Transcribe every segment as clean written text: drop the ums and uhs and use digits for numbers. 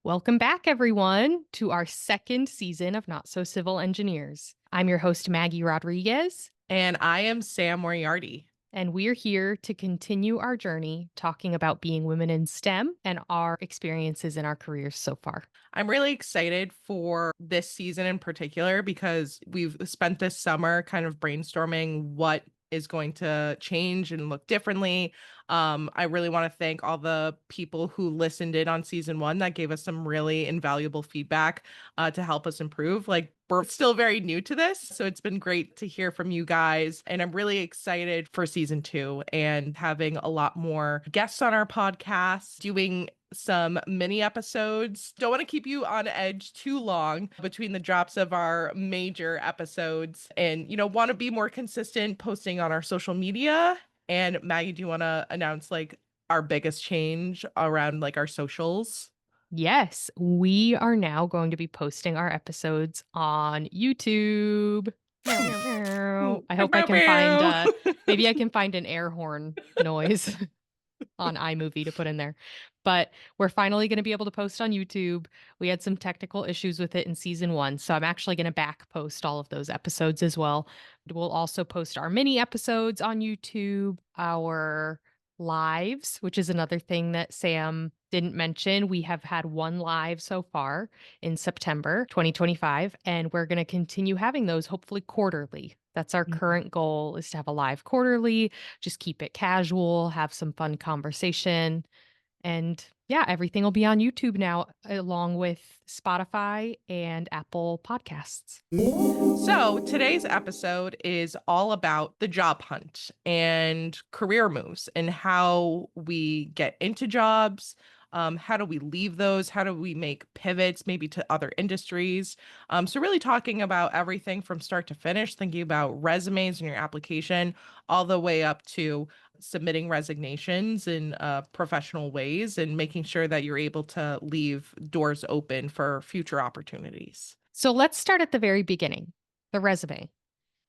Welcome back, everyone, to our second season of Not So Civil Engineers. I'm your host, Maggie Rodriguez, And I am Sam Moriarty. and we're here to continue our journey talking about being women in STEM and our experiences in our careers so far. I'm really excited for this season in particular because we've spent this summer kind of brainstorming what is going to change and look differently. I really want to thank all the people who listened in on season one that gave us some really invaluable feedback to help us improve. Like, we're still very new to this, so it's been great to hear from you guys. And I'm really excited for season two and having a lot more guests on our podcast, doing some mini episodes. Don't want to keep you on edge too long between the drops of our major episodes and, want to be more consistent posting on our social media. And Maggie, do you want to announce like our biggest change around like our socials? Yes, we are now going to be posting our episodes on YouTube. Meow, meow, meow. Ooh, I meow, hope I meow, can find, meow. maybe I can find an air horn noise on iMovie to put in there. But we're finally going to be able to post on YouTube. We had some technical issues with it in season one, so I'm actually going to back post all of those episodes as well. We'll also post our mini episodes on YouTube, our lives, which is another thing that Sam didn't mention. We have had one live so far in September 2025, and we're going to continue having those hopefully quarterly. That's our current goal, is to have a live quarterly, just keep it casual, have some fun conversation. And yeah, everything will be on YouTube now, along with Spotify and Apple Podcasts. So, today's episode is all about the job hunt and career moves and how we get into jobs. How do we leave those? How do we make pivots maybe to other industries? So, really talking about everything from start to finish, thinking about resumes and your application, all the way up to submitting resignations in professional ways and making sure that you're able to leave doors open for future opportunities. So let's start at the very beginning, the resume.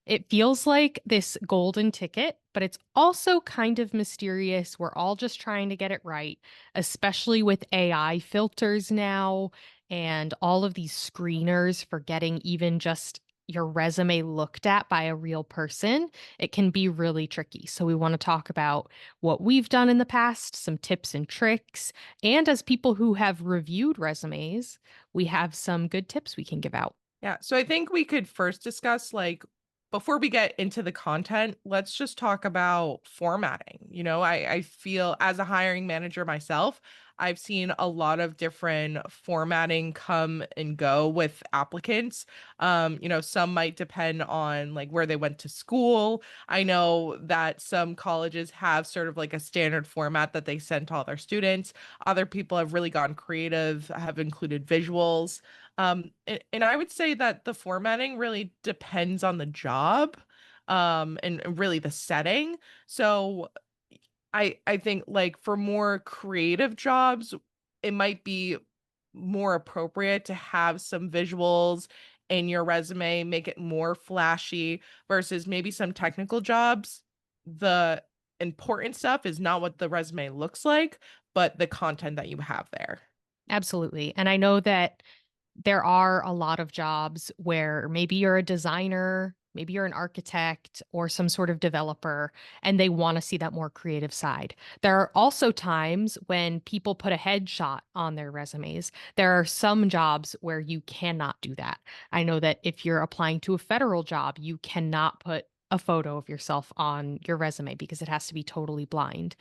It feels like this golden ticket, but it's also kind of mysterious. We're all just trying to get it right, especially with AI filters now and all of these screeners for getting even just your resume looked at by a real person. It can be really tricky. So, we want to talk about what we've done in the past, some tips and tricks. And as people who have reviewed resumes, we have some good tips we can give out. Yeah. So I think we could first discuss like before we get into the content, let's just talk about formatting. I feel as a hiring manager myself, I've seen a lot of different formatting come and go with applicants. Some might depend on like where they went to school. I know that some colleges have sort of like a standard format that they send to all their students. Other people have really gone creative, have included visuals. And I would say that the formatting really depends on the job, and really the setting. So I think like for more creative jobs, it might be more appropriate to have some visuals in your resume, make it more flashy versus maybe some technical jobs. The important stuff is not what the resume looks like, but the content that you have there. Absolutely. And I know that there are a lot of jobs where maybe you're a designer, maybe you're an architect or some sort of developer, and they want to see that more creative side. There are also times when people put a headshot on their resumes. There are some jobs where you cannot do that. I know that if you're applying to a federal job, you cannot put a photo of yourself on your resume because it has to be totally blind.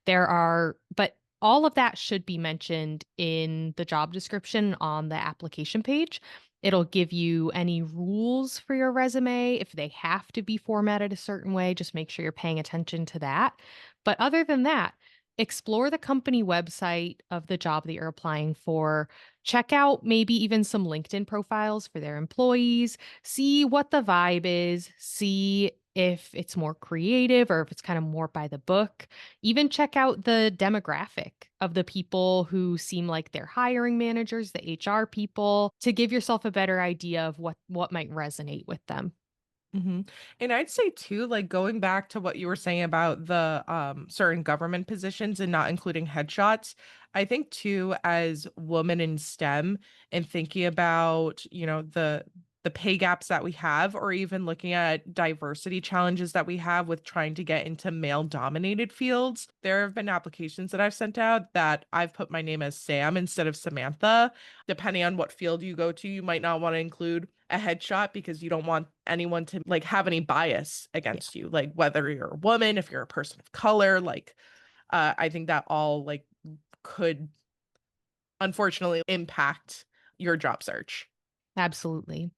But all of that should be mentioned in the job description on the application page. It'll give you any rules for your resume if they have to be formatted a certain way. Just make sure you're paying attention to that. But other than that, explore the company website of the job that you're applying for. Check out maybe even some LinkedIn profiles for their employees. See what the vibe is. See if it's more creative or if it's kind of more by the book. Even check out the demographic of the people who seem like they're hiring managers, the HR people, to give yourself a better idea of what might resonate with them. Mhm. And I'd say too, like going back to what you were saying about the certain government positions and not including headshots, I think too, as women in STEM and thinking about, the pay gaps that we have, or even looking at diversity challenges that we have with trying to get into male dominated fields. There have been applications that I've sent out that I've put my name as Sam instead of Samantha. Depending on what field you go to, you might not want to include a headshot because you don't want anyone to like have any bias Yeah, against you, like whether you're a woman, if you're a person of color, like I think that all like could unfortunately impact your job search. absolutely.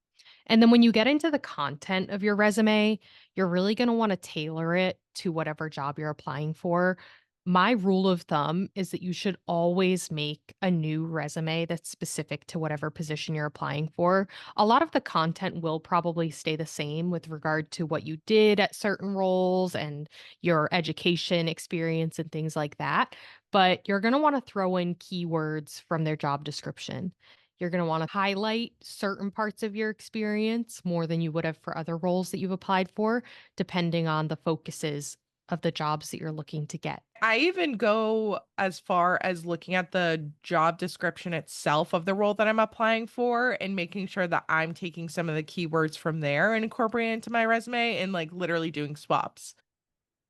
And then when you get into the content of your resume, you're really going to want to tailor it to whatever job you're applying for. My rule of thumb is that you should always make a new resume that's specific to whatever position you're applying for. A lot of the content will probably stay the same with regard to what you did at certain roles and your education experience and things like that. But you're going to want to throw in keywords from their job description. You're going to want to highlight certain parts of your experience more than you would have for other roles that you've applied for, depending on the focuses of the jobs that you're looking to get. I even go as far as looking at the job description itself of the role that I'm applying for and making sure that I'm taking some of the keywords from there and incorporating it into my resume and like literally doing swaps.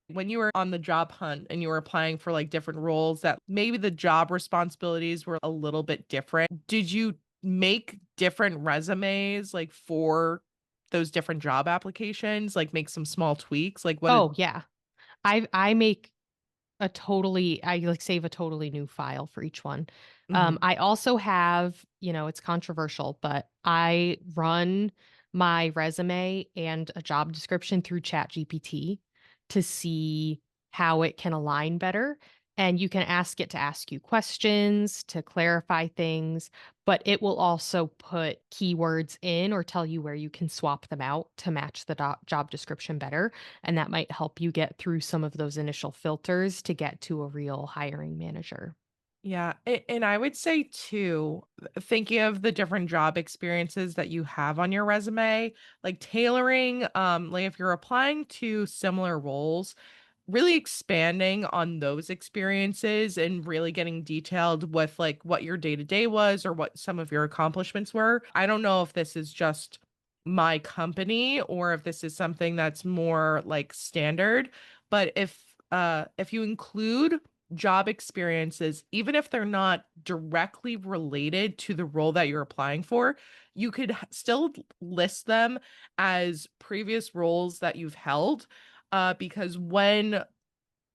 When you were on the job hunt and you were applying for like different roles that maybe the job responsibilities were a little bit different, did you make different resumes like for those different job applications, like make some small tweaks? Like what did Oh, yeah. I like save a totally new file for each one. Mhm. I also have, it's controversial, but I run my resume and a job description through ChatGPT to see how it can align better. And you can ask it to ask you questions, to clarify things, but it will also put keywords in or tell you where you can swap them out to match the job description better. And that might help you get through some of those initial filters to get to a real hiring manager. Yeah, and I would say too, thinking of the different job experiences that you have on your resume, like tailoring, like if you're applying to similar roles, really expanding on those experiences and really getting detailed with like what your day to day was or what some of your accomplishments were. I don't know if this is just my company or if this is something that's more like standard, but if you include job experiences, even if they're not directly related to the role that you're applying for, you could still list them as previous roles that you've held. Because when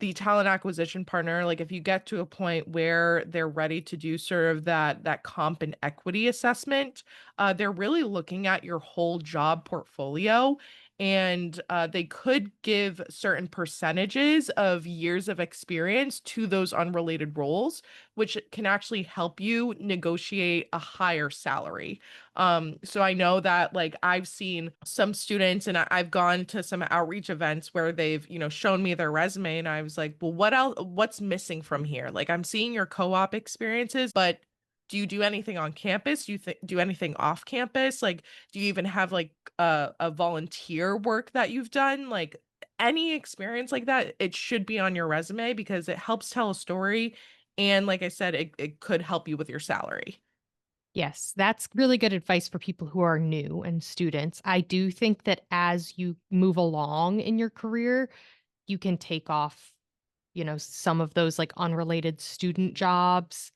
the talent acquisition partner, like if you get to a point where they're ready to do sort of that comp and equity assessment, they're really looking at your whole job portfolio, and they could give certain percentages of years of experience to those unrelated roles, which can actually help you negotiate a higher salary. So I know that like I've seen some students and I've gone to some outreach events where they've, shown me their resume and I was like, well, what else, what's missing from here? Like I'm seeing your co-op experiences, but do you do anything on campus? Do you do anything off campus? Like, do you even have like a volunteer work that you've done? Like any experience like that, it should be on your resume because it helps tell a story. And like I said, it could help you with your salary. Yes, that's really good advice for people who are new and students. I do think that as you move along in your career, you can take off, some of those like unrelated student jobs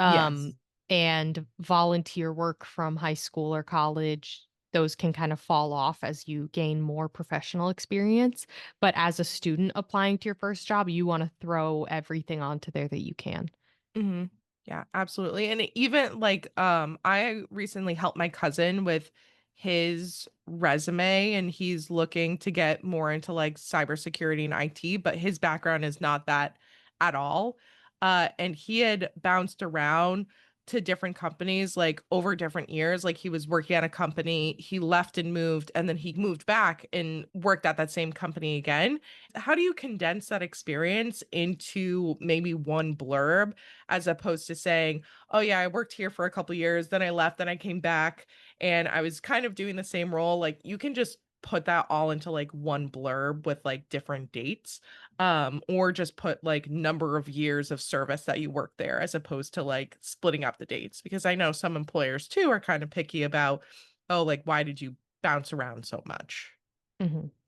Yes. um, and volunteer work from high school or college. Those can kind of fall off as you gain more professional experience. But as a student applying to your first job, you want to throw everything onto there that you can. Mhm. Yeah, absolutely. And even like I recently helped my cousin with his resume and he's looking to get more into like cybersecurity and IT, but his background is not that at all. And he had bounced around to different companies like over different years. Like he was working at a company, he left and moved, and then he moved back and worked at that same company again. How do you condense that experience into maybe one blurb as opposed to saying, "Oh yeah, I worked here for a couple years, then I left, then I came back and I was kind of doing the same role." Like you can just put that all into like one blurb with like different dates, or just put like number of years of service that you worked there as opposed to like splitting up the dates, because I know some employers too are kind of picky about, oh, like why did you bounce around so much?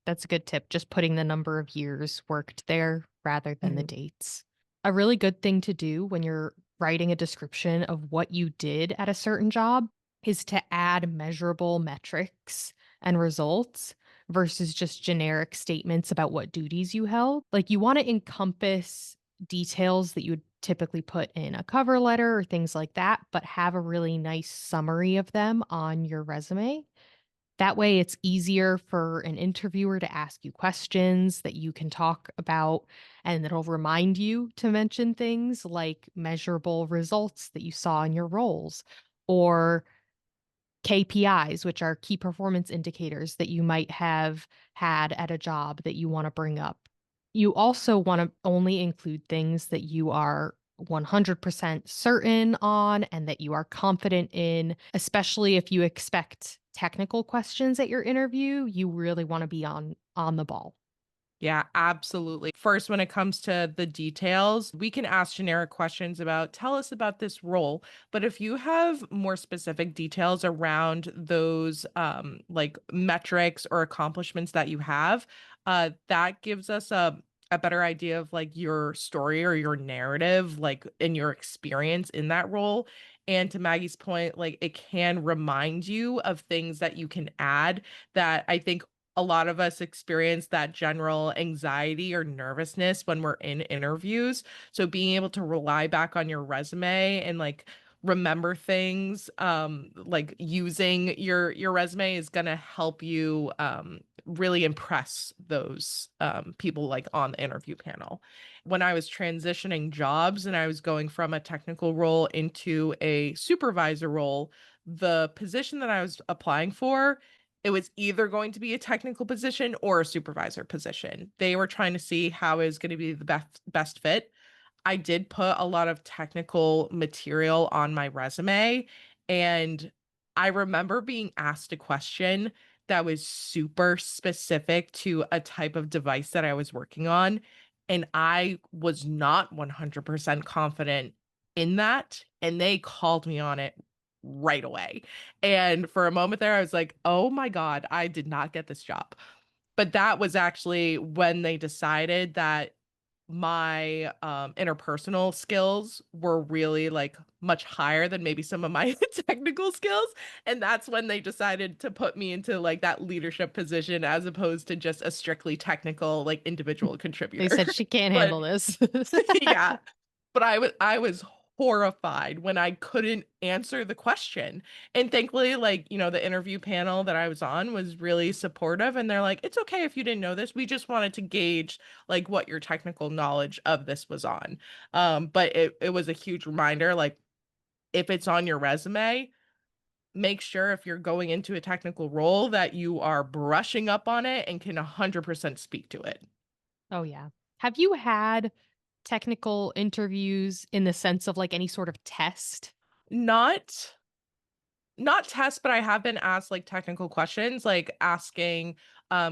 That's a good tip. Just putting the number of years worked there rather than the Mhm. dates. A really good thing to do when you're writing a description of what you did at a certain job is to add measurable metrics and results versus just generic statements about what duties you held. Like you want to encompass details that you would typically put in a cover letter or things like that, but have a really nice summary of them on your resume. That way, it's easier for an interviewer to ask you questions that you can talk about, and it'll remind you to mention things like measurable results that you saw in your roles or KPIs, which are key performance indicators that you might have had at a job that you want to bring up. You also want to only include things that you are 100% certain on and that you are confident in, especially if you expect technical questions at your interview. You really want to be on the ball. Yeah, absolutely. First, when it comes to the details, we can ask generic questions about, tell us about this role. But if you have more specific details around those like metrics or accomplishments that you have, that gives us a better idea of like your story or your narrative, like in your experience in that role. And to Maggie's point, like it can remind you of things that you can add that I think a lot of us experience that general anxiety or nervousness when we're in interviews. So being able to rely back on your resume and like remember things, like using your resume is going to help you really impress those people like on the interview panel. When I was transitioning jobs and I was going from a technical role into a supervisor role, the position that I was applying for, it was either going to be a technical position or a supervisor position. They were trying to see how it was going to be the best fit. I did put a lot of technical material on my resume, and I remember being asked a question that was super specific to a type of device that I was working on, and I was not 100% confident in that, and they called me on it right away. And for a moment there, I was like, "Oh my god, I did not get this job." But that was actually when they decided that my, interpersonal skills were really, like, much higher than maybe some of my technical skills, and that's when they decided to put me into, like, that leadership position as opposed to just a strictly technical, like, individual They contributor. said she can't But handle this. yeah. But I was horrified when I couldn't answer the question. And thankfully, like, the interview panel that I was on was really supportive, and they're like, "It's okay if you didn't know this. We just wanted to gauge like what your technical knowledge of this was on." But it was a huge reminder, like, if it's on your resume, make sure if you're going into a technical role that you are brushing up on it and can 100% speak to it. Oh, yeah. Have you had technical interviews in the sense of like any sort of test? Not Not tests, but I have been asked, like, technical questions, like asking,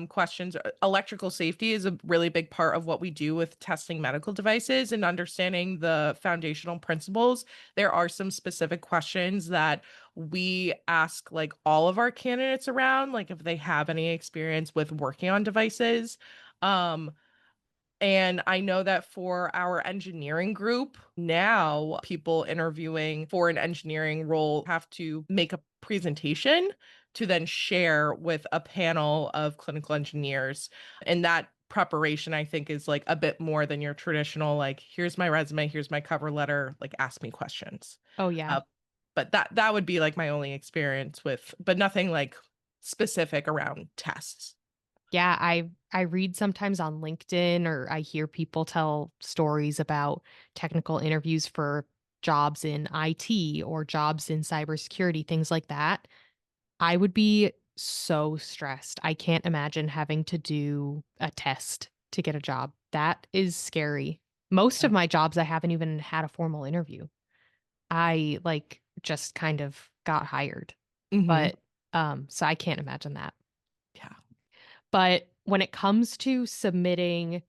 questions. Electrical safety is a really big part of what we do with testing medical devices and understanding the foundational principles. There are some specific questions that we ask, like, all of our candidates around, like, if they have any experience with working on devices. Um, and I know that for our engineering group, now people interviewing for an engineering role have to make a presentation to then share with a panel of clinical engineers. And that preparation, I think, is like a bit more than your traditional, like, here's my resume, here's my cover letter, like, ask me questions. Oh, yeah. Uh, but that would be like my only experience with, but nothing like specific around tests. Yeah, I read sometimes on LinkedIn or I hear people tell stories about technical interviews for jobs in IT or jobs in cybersecurity, things like that. I would be so stressed. I can't imagine having to do a test to get a job. That is scary. Most of my jobs, I haven't even had a formal interview. I like just kind of got hired, Mhm. but so I can't imagine that. Yeah. But when it comes to submitting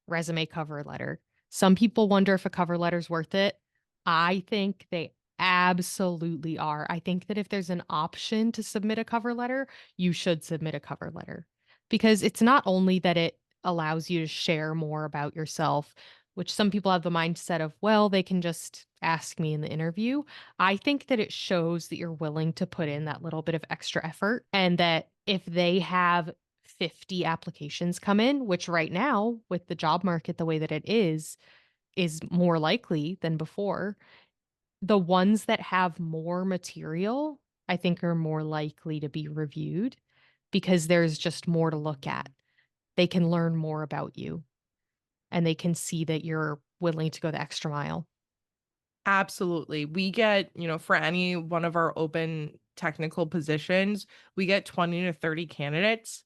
resume cover letter, some people wonder if a cover letter's worth it. I think they absolutely are. I think that if there's an option to submit a cover letter, you should submit a cover letter because it's not only that it allows you to share more about yourself, which some people have the mindset of, well, they can just ask me in the interview. I think that it shows that you're willing to put in that little bit of extra effort and that if they have 50 applications come in, which right now, with the job market the way that it is more likely than before. The ones that have more material, I think, are more likely to be reviewed because there's just more to look at. They can learn more about you and they can see that you're willing to go the extra mile. Absolutely. We get, for any one of our open technical positions, we get 20 to 30 candidates.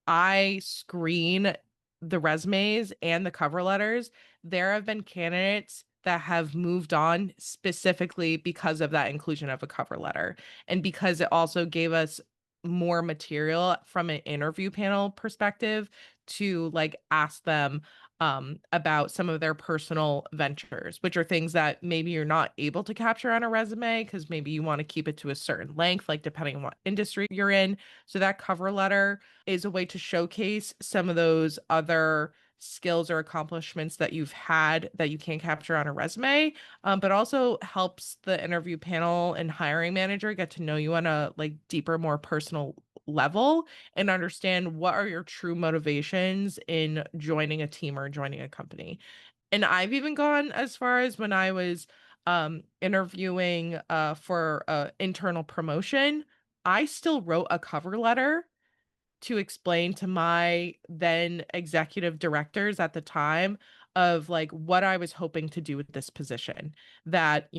I screen the resumes and the cover letters. There have been candidates that have moved on specifically because of that inclusion of a cover letter and because it also gave us more material from an interview panel perspective to like ask them about some of their personal ventures, which are things that maybe you're not able to capture on a resume because maybe you want to keep it to a certain length, like depending on what industry you're in. So that cover letter is a way to showcase some of those other skills or accomplishments that you've had that you can't capture on a resume, but also helps the interview panel and hiring manager get to know you on a like deeper, more personal level and understand what are your true motivations in joining a team or joining a company. And I've even gone as far as when I was interviewing for internal promotion, I still wrote a cover letter to explain to my then executive directors at the time of like what I was hoping to do with this position. That,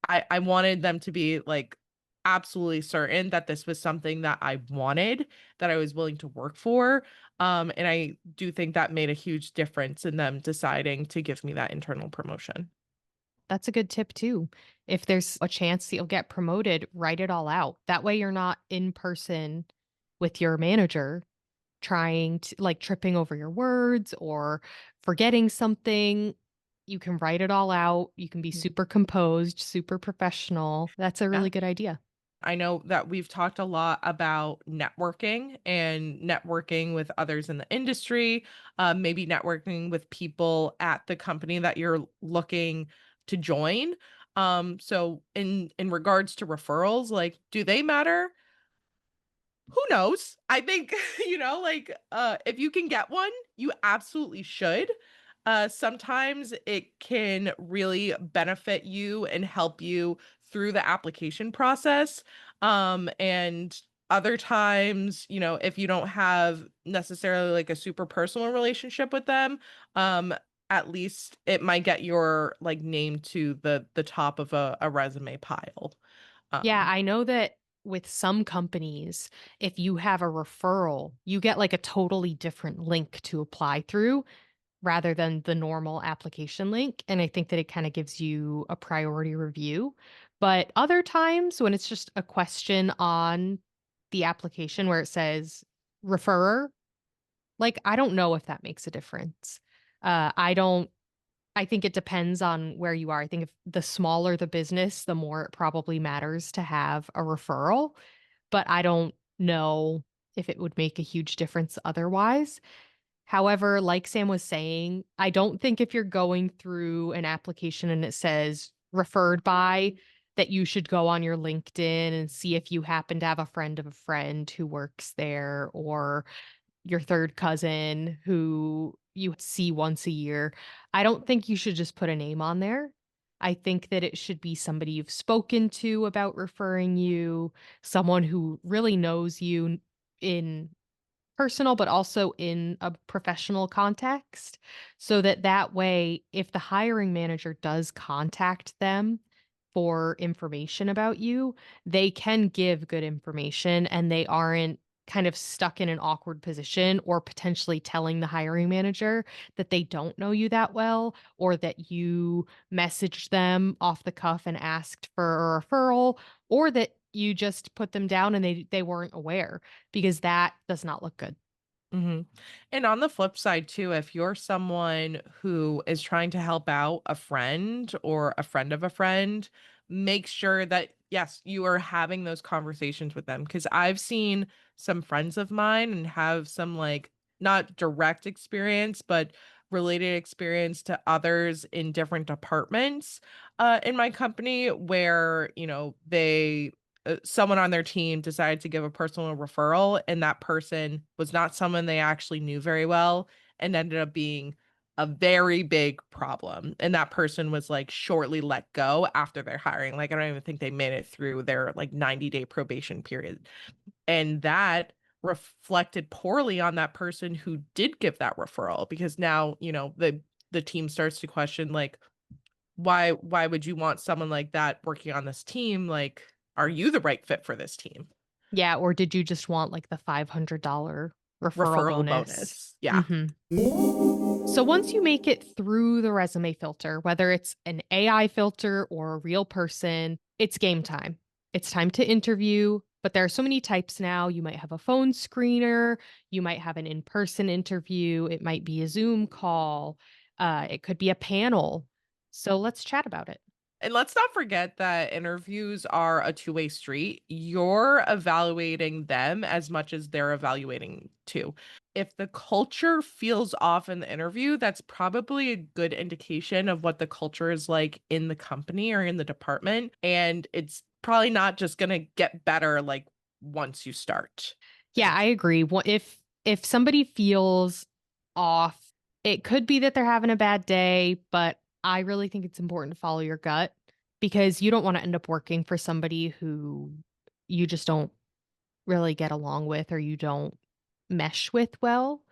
I wanted them to be like absolutely certain that this was something that I wanted, that I was willing to work for. And I do think that made a huge difference in them deciding to give me that internal promotion. That's a good tip too. If there's a chance that you'll get promoted, write it all out. That way you're not in person with your manager trying to like tripping over your words or forgetting something. You can write it all out. You can be Mm. super composed, super professional. That's a Yeah. really good idea. I know that we've talked a lot about networking and networking with others in the industry, maybe networking with people at the company that you're looking to join. So in regards to referrals, like, do they matter? Who knows? I think, like, if you can get one, you absolutely should. Sometimes it can really benefit you and help you through the application process. And other times, if you don't have necessarily like a super personal relationship with them, um, at least it might get your like name to the top of a resume pile. Yeah, Um, I know that with some companies, if you have a referral, you get like a totally different link to apply through rather than the normal application link. And I think that it kind of gives you a priority review. But other times when it's just a question on the application where it says referrer, like I don't know if that makes a difference. I don't I think it depends on where you are. I think if the smaller the business, the more it probably matters to have a referral, but I don't know if it would make a huge difference otherwise. However, like Sam was saying, I don't think if you're going through an application and it says referred by, that you should go on your LinkedIn and see if you happen to have a friend of a friend who works there or your third cousin who you see once a year. I don't think you should just put a name on there. I think that it should be somebody you've spoken to about referring you, someone who really knows you in personal, but also in a professional context, so that that way, if the hiring manager does contact them for information about you, they can give good information and they aren't kind of stuck in an awkward position or potentially telling the hiring manager that they don't know you that well or that you messaged them off the cuff and asked for a referral or that you just put them down and they weren't aware because that does not look good. Mhm. And on the flip side too, if you're someone who is trying to help out a friend or a friend of a friend, make sure that yes, you are having those conversations with them because I've seen some friends of mine and have some like not direct experience, but related experience to others in different departments in my company where, someone on their team decided to give a personal referral, and that person was not someone they actually knew very well and ended up being a very big problem. And that person was like shortly let go after their hiring. Like, I don't even think they made it through their like 90-day probation period. And that reflected poorly on that person who did give that referral because now, the team starts to question like why would you want someone like that working on this team? Like, are you the right fit for this team? Yeah, or did you just want, like, the $500 referral Referral bonus? bonus. Yeah. Mhm. So once you make it through the resume filter, whether it's an AI filter or a real person, it's game time. It's time to interview, but there are so many types now. You might have a phone screener, you might have an in-person interview, it might be a Zoom call, it could be a panel. So let's chat about it. And let's not forget that interviews are a two-way street. You're evaluating them as much as they're evaluating too. If the culture feels off in the interview, that's probably a good indication of what the culture is like in the company or in the department. And it's probably not just going to get better like once you start. Yeah, I agree. What if somebody feels off, it could be that they're having a bad day, but I really think it's important to follow your gut because you don't want to end up working for somebody who you just don't really get along with or you don't mesh with well.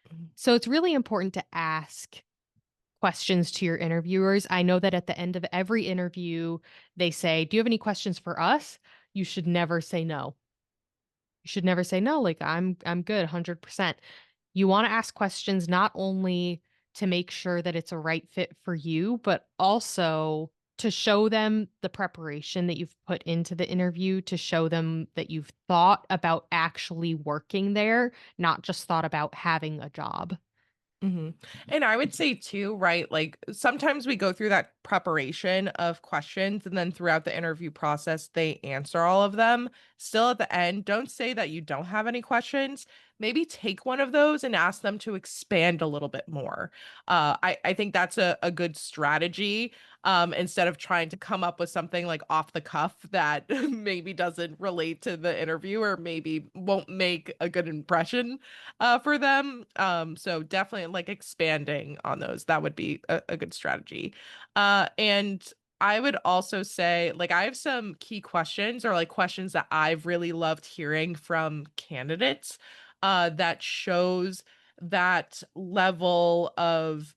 Mhm. So it's really important to ask questions to your interviewers. I know that at the end of every interview, they say, "Do you have any questions for us?" You should never say no. You should never say no, like, I'm good 100%. You wanna ask questions not only to make sure that it's a right fit for you, but also to show them the preparation that you've put into the interview, to show them that you've thought about actually working there, not just thought about having a job. Mhm. And I would say too, right, like, sometimes we go through that preparation of questions, and then throughout the interview process, they answer all of them. Still at the end, don't say that you don't have any questions. Maybe take one of those and ask them to expand a little bit more. I think that's a good strategy, instead of trying to come up with something, like, off the cuff that maybe doesn't relate to the interview or maybe won't make a good impression for them. So definitely like expanding on those. That would be a good strategy. And I would also say, like, I have some key questions or like questions that I've really loved hearing from candidates that shows that level of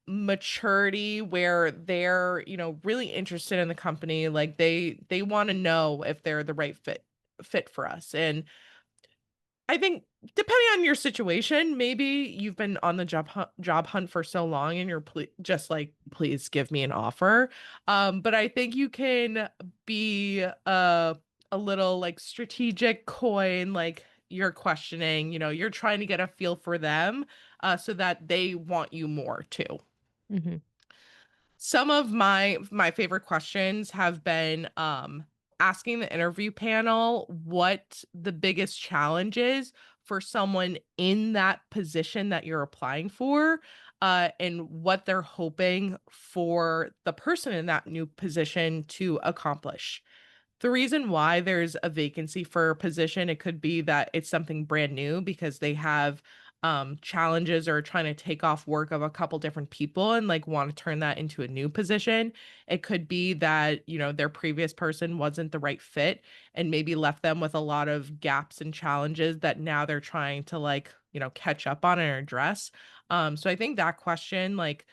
maturity where they're, really interested in the company. Like they want to know if they're the right fit for us. And I think depending on your situation, maybe you've been on the job hunt for so long and you're just like, "Please give me an offer." But I think you can be a little, like, strategic, coy, and, like, you're questioning, you're trying to get a feel for them, so that they want you more too. Mhm. Some of my favorite questions have been, asking the interview panel what the biggest challenge is for someone in that position that you're applying for, and what they're hoping for the person in that new position to accomplish. The reason why there's a vacancy for a position, it could be that it's something brand new because they have challenges or trying to take off work of a couple different people and like want to turn that into a new position. It could be that, their previous person wasn't the right fit and maybe left them with a lot of gaps and challenges that now they're trying to like, catch up on and address. So I think that question, like,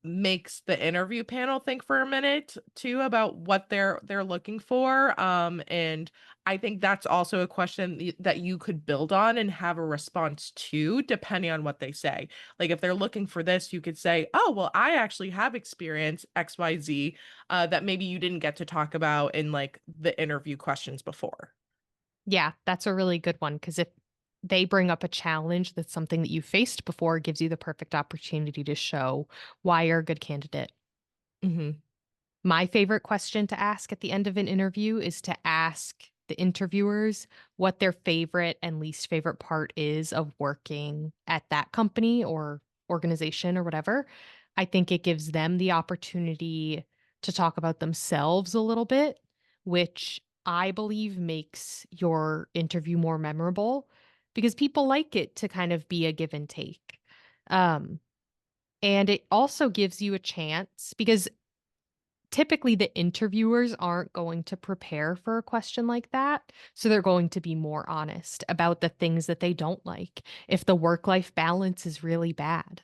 makes the interview panel think for a minute too about what they're looking for, and I think that's also a question that you could build on and have a response to depending on what they say. Like if they're looking for this, you could say, "Oh, well, I actually have experience XYZ, that maybe you didn't get to talk about in like the interview questions before." Yeah, that's a really good one because if they bring up a challenge that's something that you faced before, gives you the perfect opportunity to show why you're a good candidate. Mhm. My favorite question to ask at the end of an interview is to ask the interviewers what their favorite and least favorite part is of working at that company or organization or whatever. I think it gives them the opportunity to talk about themselves a little bit, which I believe makes your interview more memorable because people like it to kind of be a give and take. Um, and it also gives you a chance because typically the interviewers aren't going to prepare for a question like that. So they're going to be more honest about the things that they don't like. If the work life balance is really bad,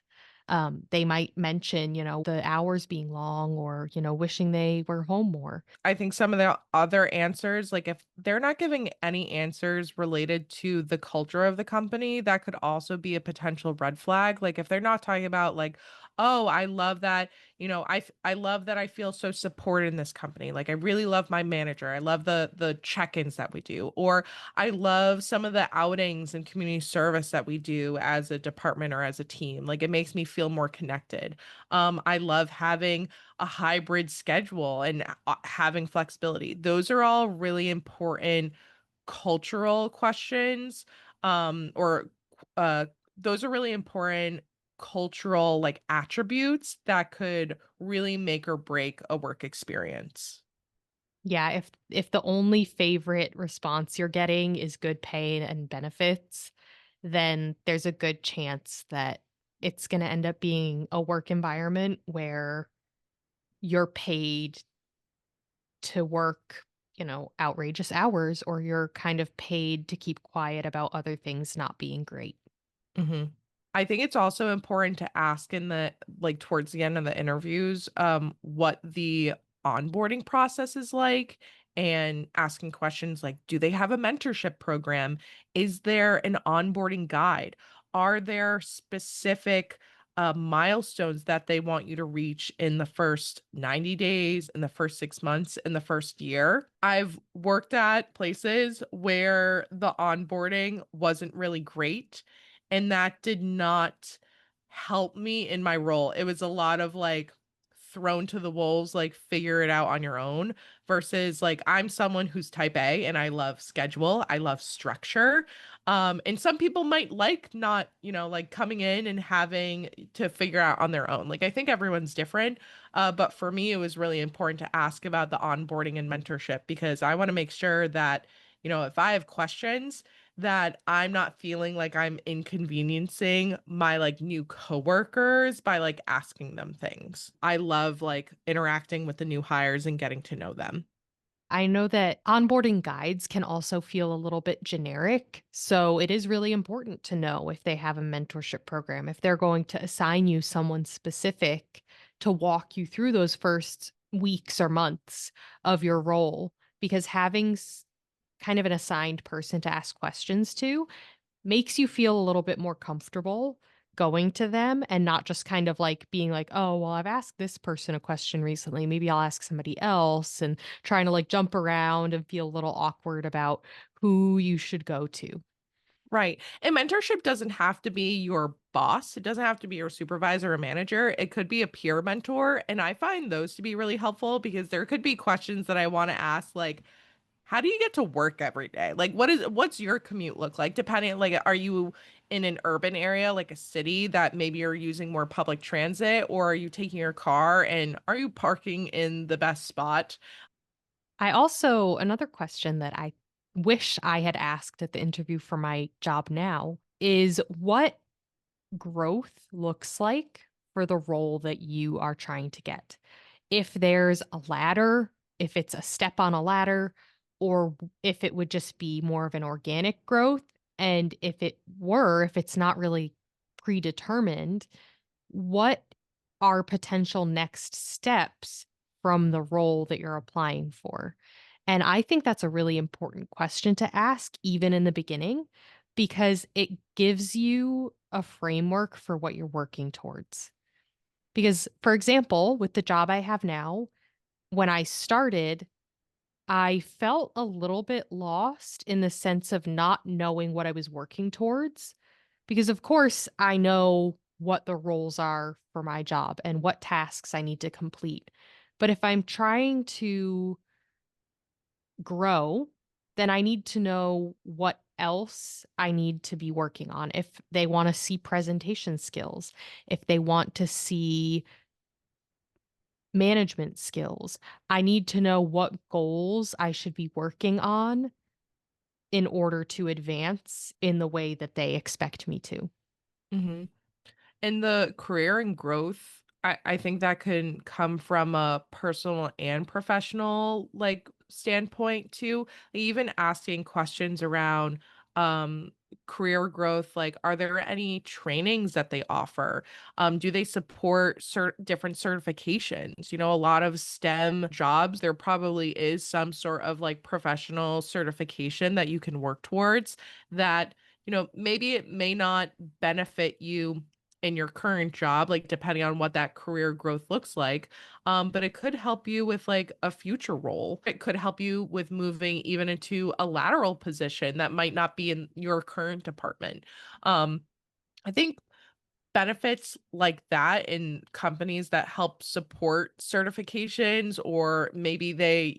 they might mention, the hours being long or, wishing they were home more. I think some of the other answers, like if they're not giving any answers related to the culture of the company, that could also be a potential red flag. Like if they're not talking about like, oh, I love that, I love that I feel so supported in this company. Like I really love my manager. I love the check-ins that we do. Or I love some of the outings and community service that we do as a department or as a team. Like it makes me feel more connected. I love having a hybrid schedule and having flexibility. Those are all really important cultural questions, or uh, those are really important cultural like attributes that could really make or break a work experience. Yeah, if the only favorite response you're getting is good pay and benefits, then there's a good chance that it's going to end up being a work environment where you're paid to work, outrageous hours or you're kind of paid to keep quiet about other things not being great. Mhm. I think it's also important to ask in the like towards the end of the interviews, what the onboarding process is like and asking questions like, do they have a mentorship program? Is there an onboarding guide? Are there specific milestones that they want you to reach in the first 90 days, in the first 6 months, in the first year? I've worked at places where the onboarding wasn't really great and that did not help me in my role. It was a lot of like thrown to the wolves, like figure it out on your own versus like I'm someone who's type A and I love schedule, I love structure. And some people might like not, like coming in and having to figure out on their own. Like I think everyone's different. But for me, it was really important to ask about the onboarding and mentorship because I want to make sure that, if I have questions, that I'm not feeling like I'm inconveniencing my, like, new coworkers by, like, asking them things. I love, like, interacting with the new hires and getting to know them. I know that onboarding guides can also feel a little bit generic. So it is really important to know if they have a mentorship program, if they're going to assign you someone specific to walk you through those first weeks or months of your role, because having kind of an assigned person to ask questions to makes you feel a little bit more comfortable going to them and not just kind of like being like, "Oh, well, I've asked this person a question recently. Maybe I'll ask somebody else," and trying to like jump around and feel a little awkward about who you should go to. Right, and mentorship doesn't have to be your boss, it doesn't have to be your supervisor or manager, it could be a peer mentor, and I find those to be really helpful because there could be questions that I wanna ask, like, how do you get to work every day? Like, what's your commute look like? Depending, like, are you in an urban area, like a city that maybe you're using more public transit, or are you taking your car and are you parking in the best spot? I also another question that I wish I had asked at the interview for my job now is what growth looks like for the role that you are trying to get. If there's a ladder, if it's a step on a ladder, or if it would just be more of an organic growth. And if it's not really predetermined, what are potential next steps from the role that you're applying for? And I think that's a really important question to ask, even in the beginning, because it gives you a framework for what you're working towards. Because, for example, with the job I have now, when I started, I felt a little bit lost in the sense of not knowing what I was working towards. Because, of course, I know what the roles are for my job and what tasks I need to complete. But if I'm trying to grow, then I need to know what else I need to be working on. If they want to see presentation skills, if they want to see management skills, I need to know what goals I should be working on in order to advance in the way that they expect me to. Mhm. In the career and growth, I think that can come from a personal and professional like standpoint too. Even asking questions around um career growth, like are there any trainings that they offer? Do they support different certifications? A lot of STEM jobs, there probably is some sort of like professional certification that you can work towards that, maybe it may not benefit you in your current job, like depending on what that career growth looks like. But it could help you with like a future role. It could help you with moving even into a lateral position that might not be in your current department. Um, I think benefits like that in companies that help support certifications, or maybe they,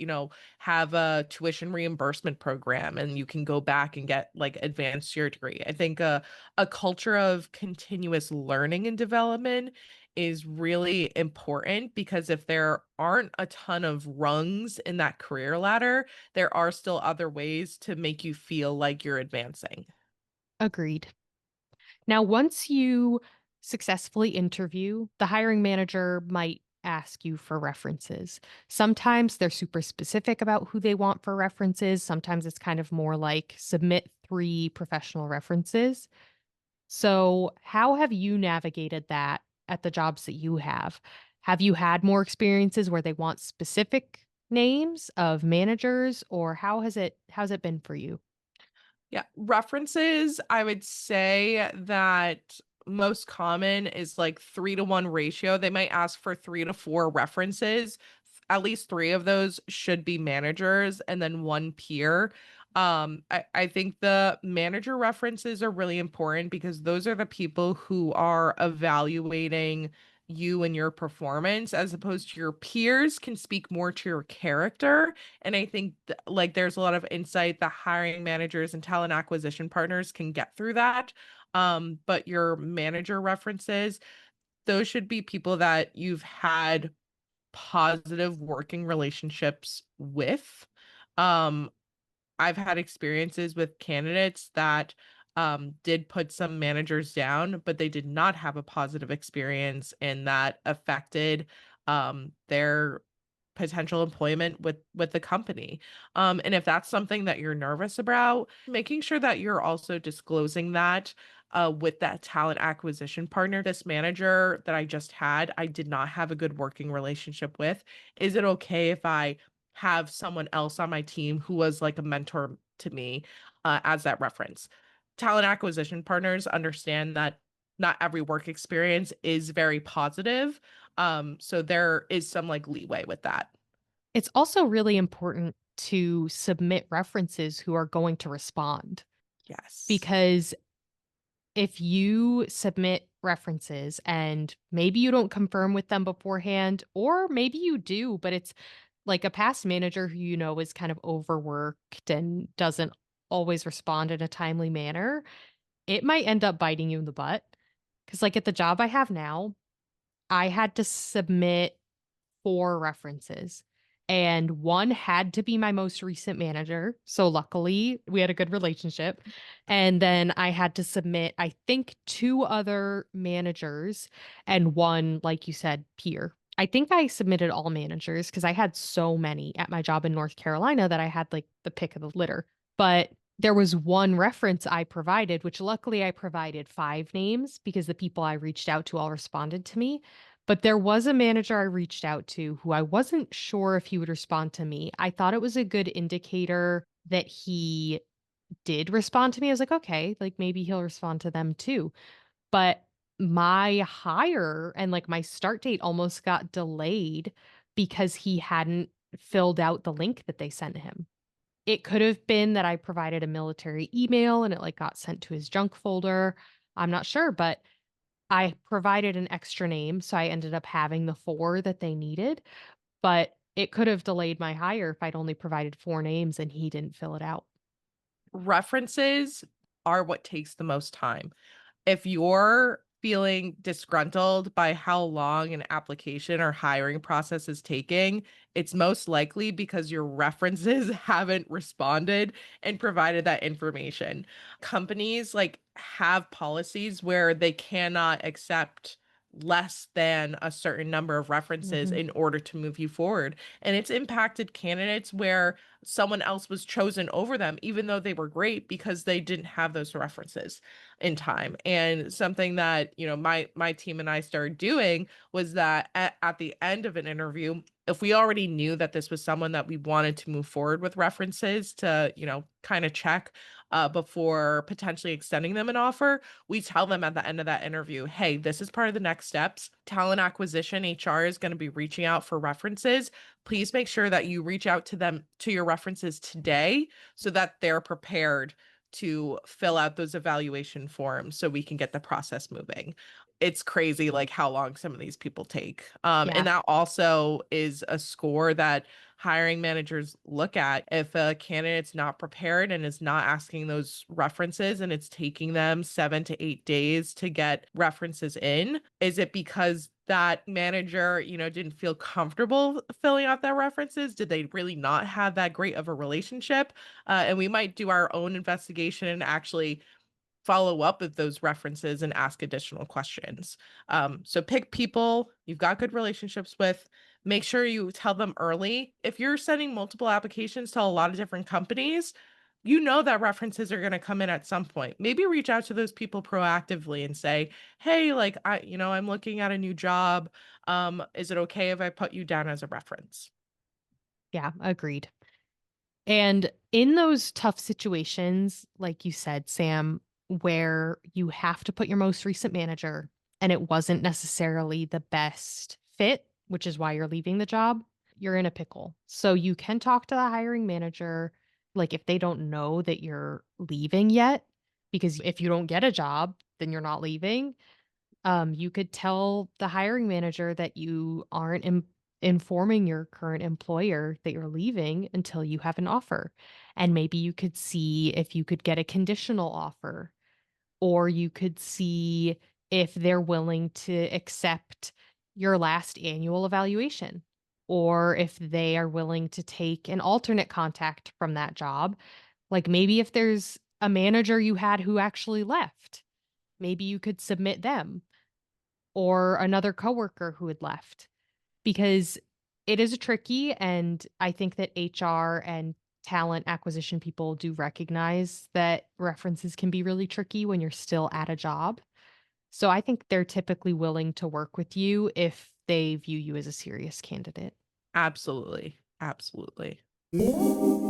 have a tuition reimbursement program and you can go back and get like advanced your degree. I think a culture of continuous learning and development is really important, because if there aren't a ton of rungs in that career ladder, there are still other ways to make you feel like you're advancing. Agreed. Now, once you successfully interview, the hiring manager might ask you for references. Sometimes they're super specific about who they want for references. Sometimes it's kind of more like submit 3 professional references. So, how have you navigated that at the jobs that you have? Have you had more experiences where they want specific names of managers, or how's it been for you? Yeah, references, I would say that most common is like 3-to-1 ratio. They might ask for 3 to 4 references. At least 3 of those should be managers and then 1 peer. I think the manager references are really important because those are the people who are evaluating you and your performance, as opposed to your peers can speak more to your character. And I think like there's a lot of insight that hiring managers and talent acquisition partners can get through that. But your manager references, those should be people that you've had positive working relationships with. Um, I've had experiences with candidates that did put some managers down, but they did not have a positive experience, and that affected their potential employment with the company. And if that's something that you're nervous about, making sure that you're also disclosing that with that talent acquisition partner. This manager that I just had, I did not have a good working relationship with. Is it okay if I have someone else on my team who was like a mentor to me as that reference? Talent acquisition partners understand that not every work experience is very positive. So there is some like leeway with that. It's also really important to submit references who are going to respond, Yes. because if you submit references and maybe you don't confirm with them beforehand, or maybe you do, but it's like a past manager who you know is kind of overworked and doesn't always respond in a timely manner, it might end up biting you in the butt. Because, like, at the job I have now, I had to submit 4 references, and one had to be my most recent manager, so luckily, we had a good relationship, and then I had to submit, I think, 2 other managers and 1, like you said, peer. I think I submitted all managers because I had so many at my job in North Carolina that I had, like, the pick of the litter, but there was 1 reference I provided, which luckily I provided 5 names because the people I reached out to all responded to me, but there was a manager I reached out to who I wasn't sure if he would respond to me. I thought it was a good indicator that he did respond to me. I was like, okay, like maybe he'll respond to them too. But my hire and like my start date almost got delayed because he hadn't filled out the link that they sent him. It could have been that I provided a military email and it like got sent to his junk folder. I'm not sure, but I provided an extra name, so I ended up having the 4 that they needed, but it could have delayed my hire if I'd only provided 4 names and he didn't fill it out. References are what takes the most time. If you're feeling disgruntled by how long an application or hiring process is taking, it's most likely because your references haven't responded and provided that information. Companies like have policies where they cannot accept less than a certain number of references Mhm. in order to move you forward. And it's impacted candidates where someone else was chosen over them, even though they were great because they didn't have those references in time. And something that, my team and I started doing was that at the end of an interview, if we already knew that this was someone that we wanted to move forward with references to, kind of check before potentially extending them an offer, we tell them at the end of that interview, hey, this is part of the next steps. Talent acquisition HR is going to be reaching out for references. Please make sure that you reach out to them, to your references today, so that they're prepared to fill out those evaluation forms so we can get the process moving. It's crazy like how long some of these people take. And Yeah. that also is a score that hiring managers look at. If a candidate's not prepared and is not asking those references and it's taking them 7 to 8 days to get references in, is it because that manager, didn't feel comfortable filling out their references? Did they really not have that great of a relationship? And we might do our own investigation and actually follow up with those references and ask additional questions. So pick people you've got good relationships with. Make sure you tell them early. If you're sending multiple applications to a lot of different companies, you know that references are going to come in at some point. Maybe reach out to those people proactively and say, "Hey, like I'm looking at a new job. Is it okay if I put you down as a reference?" Yeah, agreed. And in those tough situations, like you said, Sam, where you have to put your most recent manager and it wasn't necessarily the best fit, which is why you're leaving the job, you're in a pickle. So you can talk to the hiring manager, like if they don't know that you're leaving yet, because if you don't get a job, then you're not leaving. You could tell the hiring manager that you aren't informing your current employer that you're leaving until you have an offer. And maybe you could see if you could get a conditional offer, or you could see if they're willing to accept your last annual evaluation, or if they are willing to take an alternate contact from that job. Like maybe if there's a manager you had who actually left, maybe you could submit them or another coworker who had left because it is tricky. And I think that HR and talent acquisition people do recognize that references can be really tricky when you're still at a job. So I think they're typically willing to work with you if they view you as a serious candidate. Absolutely. Absolutely.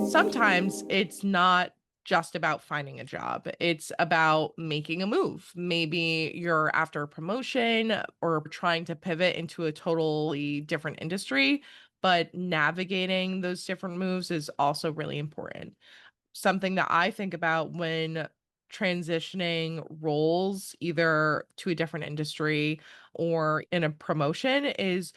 Sometimes it's not just about finding a job. It's about making a move. Maybe you're after a promotion or trying to pivot into a totally different industry, but navigating those different moves is also really important. Something that I think about when transitioning roles either to a different industry or in a promotion is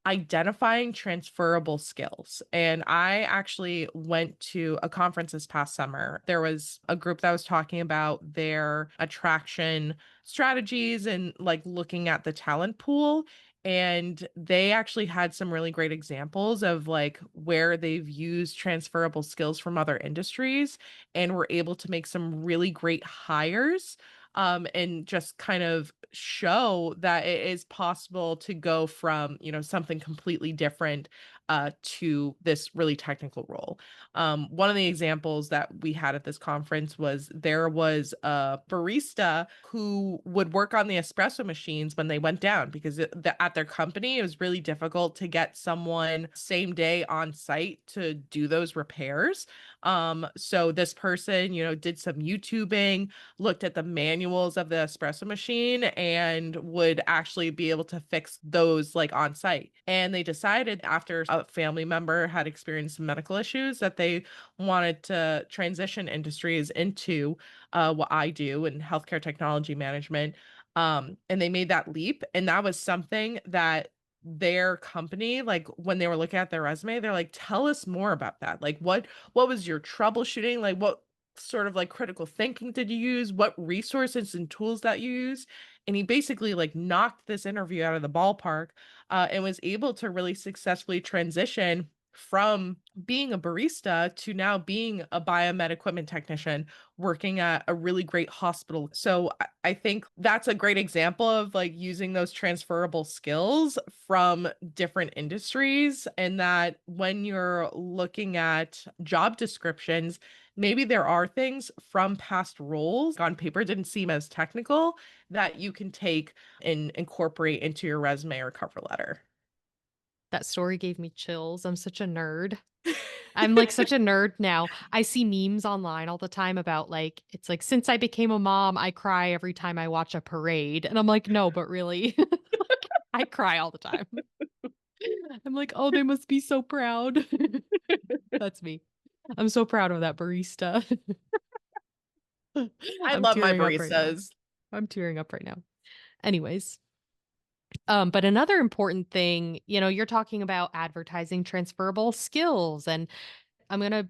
identifying transferable skills. And I actually went to a conference this past summer. There was a group that was talking about their attraction strategies and like looking at the talent pool. And they actually had some really great examples of like where they've used transferable skills from other industries and were able to make some really great hires, and just kind of show that it is possible to go from, something completely different to this really technical role. One of the examples that we had at this conference was there was a barista who would work on the espresso machines when they went down because at their company, it was really difficult to get someone same day on site to do those repairs. So this person, did some YouTubing, looked at the manuals of the espresso machine and would actually be able to fix those like on site. And they decided after a family member had experienced medical issues that they wanted to transition industries into what I do in healthcare technology management. And they made that leap. And that was something that their company, like when they were looking at their resume, they're like, tell us more about that. Like what was your troubleshooting? Like what sort of like critical thinking did you use? What resources and tools that you use? And he basically like knocked this interview out of the ballpark, and was able to really successfully transition from being a barista to now being a biomed equipment technician working at a really great hospital. So I think that's a great example of like using those transferable skills from different industries. And that when you're looking at job descriptions, maybe there are things from past roles on paper didn't seem as technical that you can take and incorporate into your resume or cover letter. That story gave me chills. I'm such a nerd. I'm like such a nerd now. I see memes online all the time about like, it's like, since I became a mom, I cry every time I watch a parade. And I'm like, no, but really, like, I cry all the time. I'm like, oh, they must be so proud. That's me. I'm so proud of that barista. I I'm love my tearing up right now. baristas. I'm tearing up right now. Anyways, but another important thing, you're talking about advertising transferable skills, and I'm going to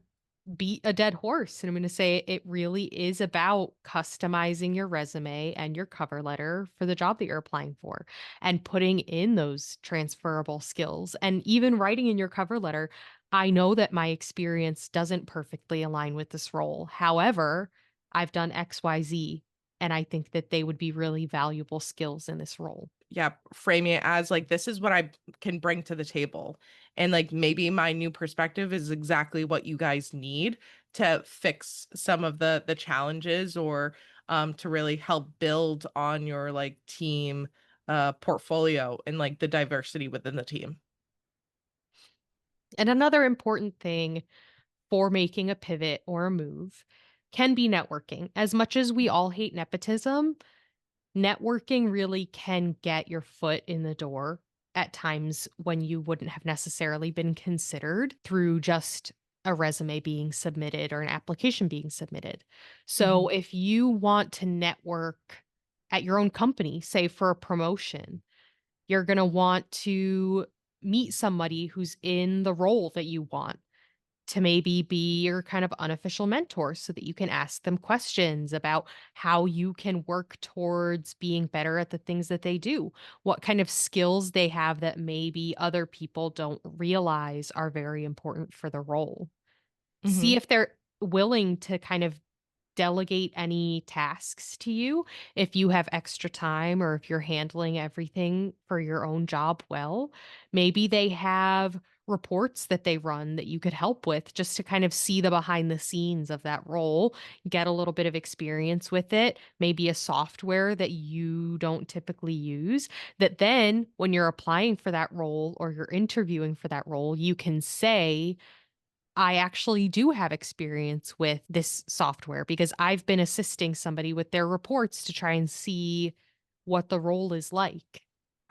beat a dead horse and I'm going to say it really is about customizing your resume and your cover letter for the job that you're applying for and putting in those transferable skills. And even writing in your cover letter, I know that my experience doesn't perfectly align with this role. However, I've done XYZ and I think that they would be really valuable skills in this role. Yeah, framing it as like this is what I can bring to the table. And like maybe my new perspective is exactly what you guys need to fix some of the challenges or to really help build on your like team portfolio and like the diversity within the team. And another important thing for making a pivot or a move can be networking. As much as we all hate nepotism, networking really can get your foot in the door at times when you wouldn't have necessarily been considered through just a resume being submitted or an application being submitted. So Mhm. if you want to network at your own company, say for a promotion, you're going to want to meet somebody who's in the role that you want to maybe be your kind of unofficial mentor so that you can ask them questions about how you can work towards being better at the things that they do, what kind of skills they have that maybe other people don't realize are very important for the role. See Mhm. if they're willing to kind of delegate any tasks to you if you have extra time or if you're handling everything for your own job well. Maybe they have reports that they run that you could help with just to kind of see the behind the scenes of that role, get a little bit of experience with it, maybe a software that you don't typically use, that then when you're applying for that role or you're interviewing for that role, you can say, I actually do have experience with this software because I've been assisting somebody with their reports to try and see what the role is like.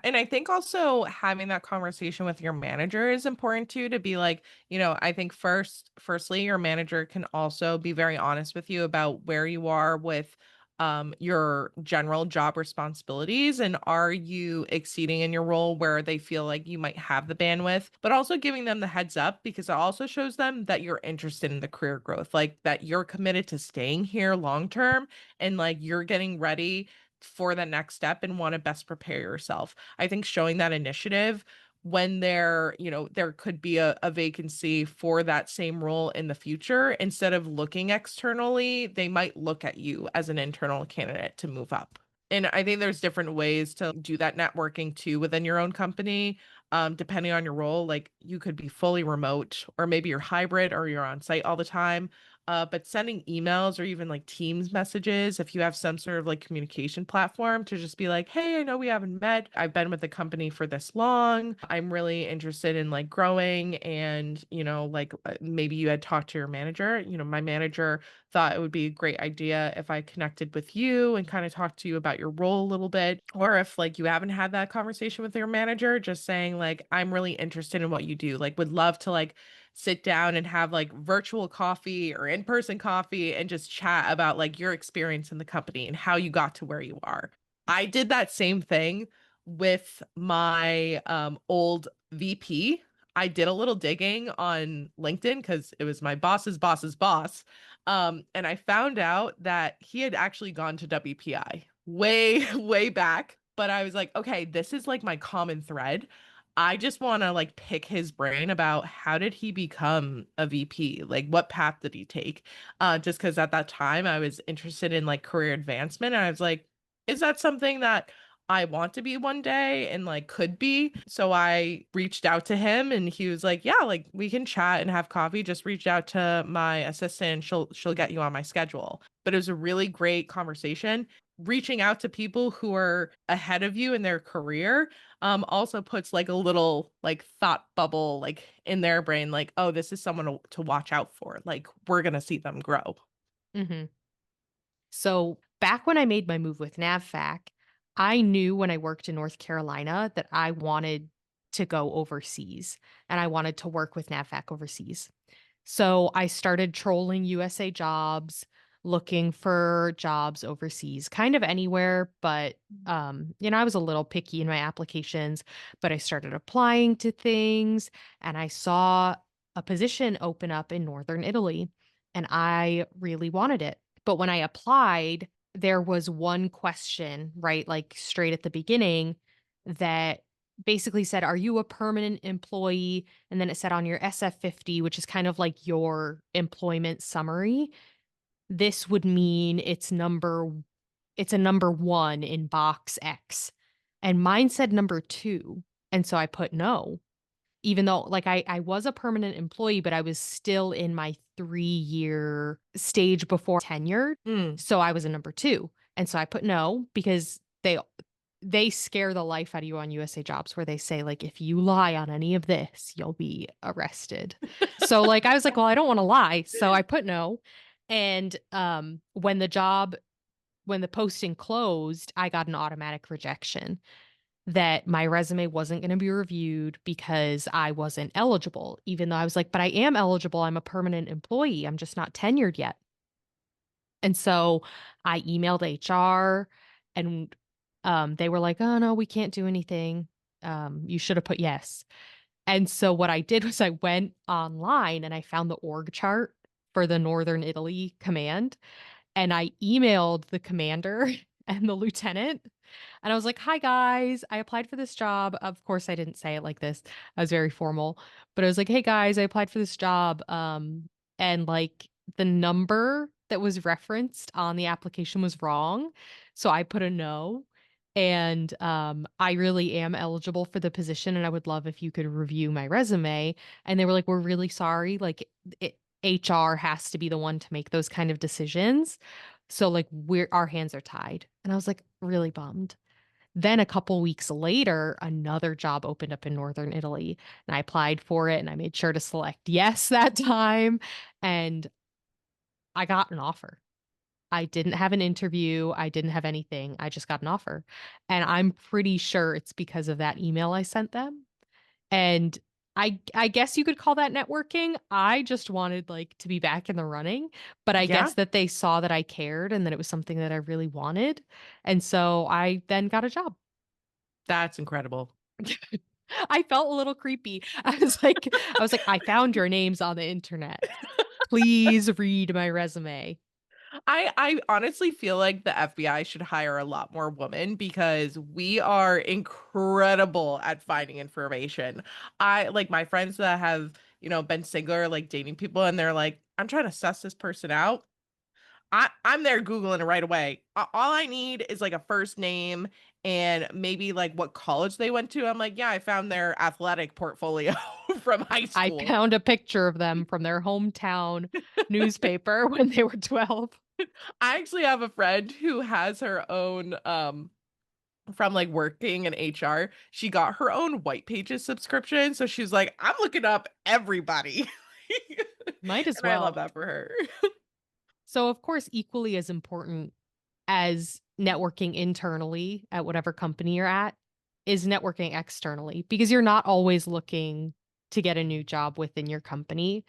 And I think also having that conversation with your manager is important too, to be like, I think firstly, your manager can also be very honest with you about where you are with your general job responsibilities, and are you exceeding in your role where they feel like you might have the bandwidth, but also giving them the heads up because it also shows them that you're interested in the career growth, like that you're committed to staying here long term, and like you're getting ready for the next step and want to best prepare yourself. I think showing that initiative when there could be a vacancy for that same role in the future, instead of looking externally, they might look at you as an internal candidate to move up. And I think there's different ways to do that networking too within your own company. Depending on your role, like you could be fully remote, or maybe you're hybrid, or you're on site all the time. But sending emails or even like Teams messages, if you have some sort of like communication platform, to just be like, hey, I know we haven't met. I've been with the company for this long. I'm really interested in like growing. And, like maybe you had talked to your manager. My manager thought it would be a great idea if I connected with you and kind of talked to you about your role a little bit. Or if like you haven't had that conversation with your manager, just saying saying like, "I'm really interested in what you do. Like, would love to like sit down and have like virtual coffee or in-person coffee and just chat about like your experience in the company and how you got to where you are." I did that same thing with my old VP. I did a little digging on LinkedIn because it was my boss's boss. And I found out that he had actually gone to WPI way, way back. But I was like, okay, this is like my common thread. I just want to like pick his brain about how did he become a VP? Like what path did he take? Just because at that time I was interested in like career advancement. And I was like, is that something that I want to be one day and like could be? So I reached out to him and he was like, "Yeah, like we can chat and have coffee. Just reach out to my assistant and she'll get you on my schedule." But it was a really great conversation. Reaching out to people who are ahead of you in their career also puts like a little like thought bubble like in their brain like, "Oh, this is someone to watch out for. Like we're going to see them grow." Mhm. So back when I made my move with NAVFAC, I knew when I worked in North Carolina that I wanted to go overseas and I wanted to work with NAVFAC overseas. So I started trolling USA jobs, looking for jobs overseas, kind of anywhere, but I was a little picky in my applications, but I started applying to things and I saw a position open up in northern Italy and I really wanted it. But when I applied, there was one question, right, like straight at the beginning that basically said, "Are you a permanent employee?" And then it said on your SF50, which is kind of like your employment summary, this would mean it's a number 1 in box X. And mine said number 2. And so I put no, even though like I was a permanent employee, but I was still in my 3-year stage before tenured. Mm, So I was a number 2. And so I put no because they scare the life out of you on USA Jobs where they say, like, "If you lie on any of this, you'll be arrested." So, like, I was like, "Well, I don't wanna lie." So I put no. And, when the posting closed, I got an automatic rejection that my resume wasn't gonna be reviewed because I wasn't eligible, even though I was like, "But I am eligible. I'm a permanent employee. I'm just not tenured yet." And so I emailed HR and they were like, "Oh, no, we can't do anything. You should have put yes." And so what I did was I went online and I found the org chart for the Northern Italy command and I emailed the commander and the lieutenant. And I was like, "Hi, guys. I applied for this job." Of course, I didn't say it like this. I was very formal. But I was like, "Hey, guys, I applied for this job." And like the number that was referenced on the application was wrong. So I put a no. And I really am eligible for the position. And I would love if you could review my resume. And they were like, "We're really sorry. Like, HR has to be the one to make those kind of decisions. So like our hands are tied." And I was like really bummed. Then a couple weeks later, another job opened up in Northern Italy and I applied for it and I made sure to select yes that time and I got an offer. I didn't have an interview, I didn't have anything. I just got an offer. And I'm pretty sure it's because of that email I sent them. And I guess you could call that networking. I just wanted, like, to be back in the running, but I yeah, guess that they saw that I cared and that it was something that I really wanted, and so I then got a job. that's incredible. I felt a little creepy. I was like, "I found your names on the internet. Please read my resume." I honestly feel like the FBI should hire a lot more women because we are incredible at finding information. I like my friends that have, been single like dating people and they're like, "I'm trying to suss this person out." I'm there Googling it right away. All I need is like a first name and maybe like what college they went to. I'm like, yeah, I found their athletic portfolio from high I school. found a picture of them from their hometown newspaper when they were 12. I actually have a friend who has her own from like working in HR. She got her own white pages subscription. So she's like, I'm looking up everybody. Might as And I love well. that for her. So, of course, equally as important as networking internally at whatever company you're at is networking externally because you're not always looking to get a new job within your company.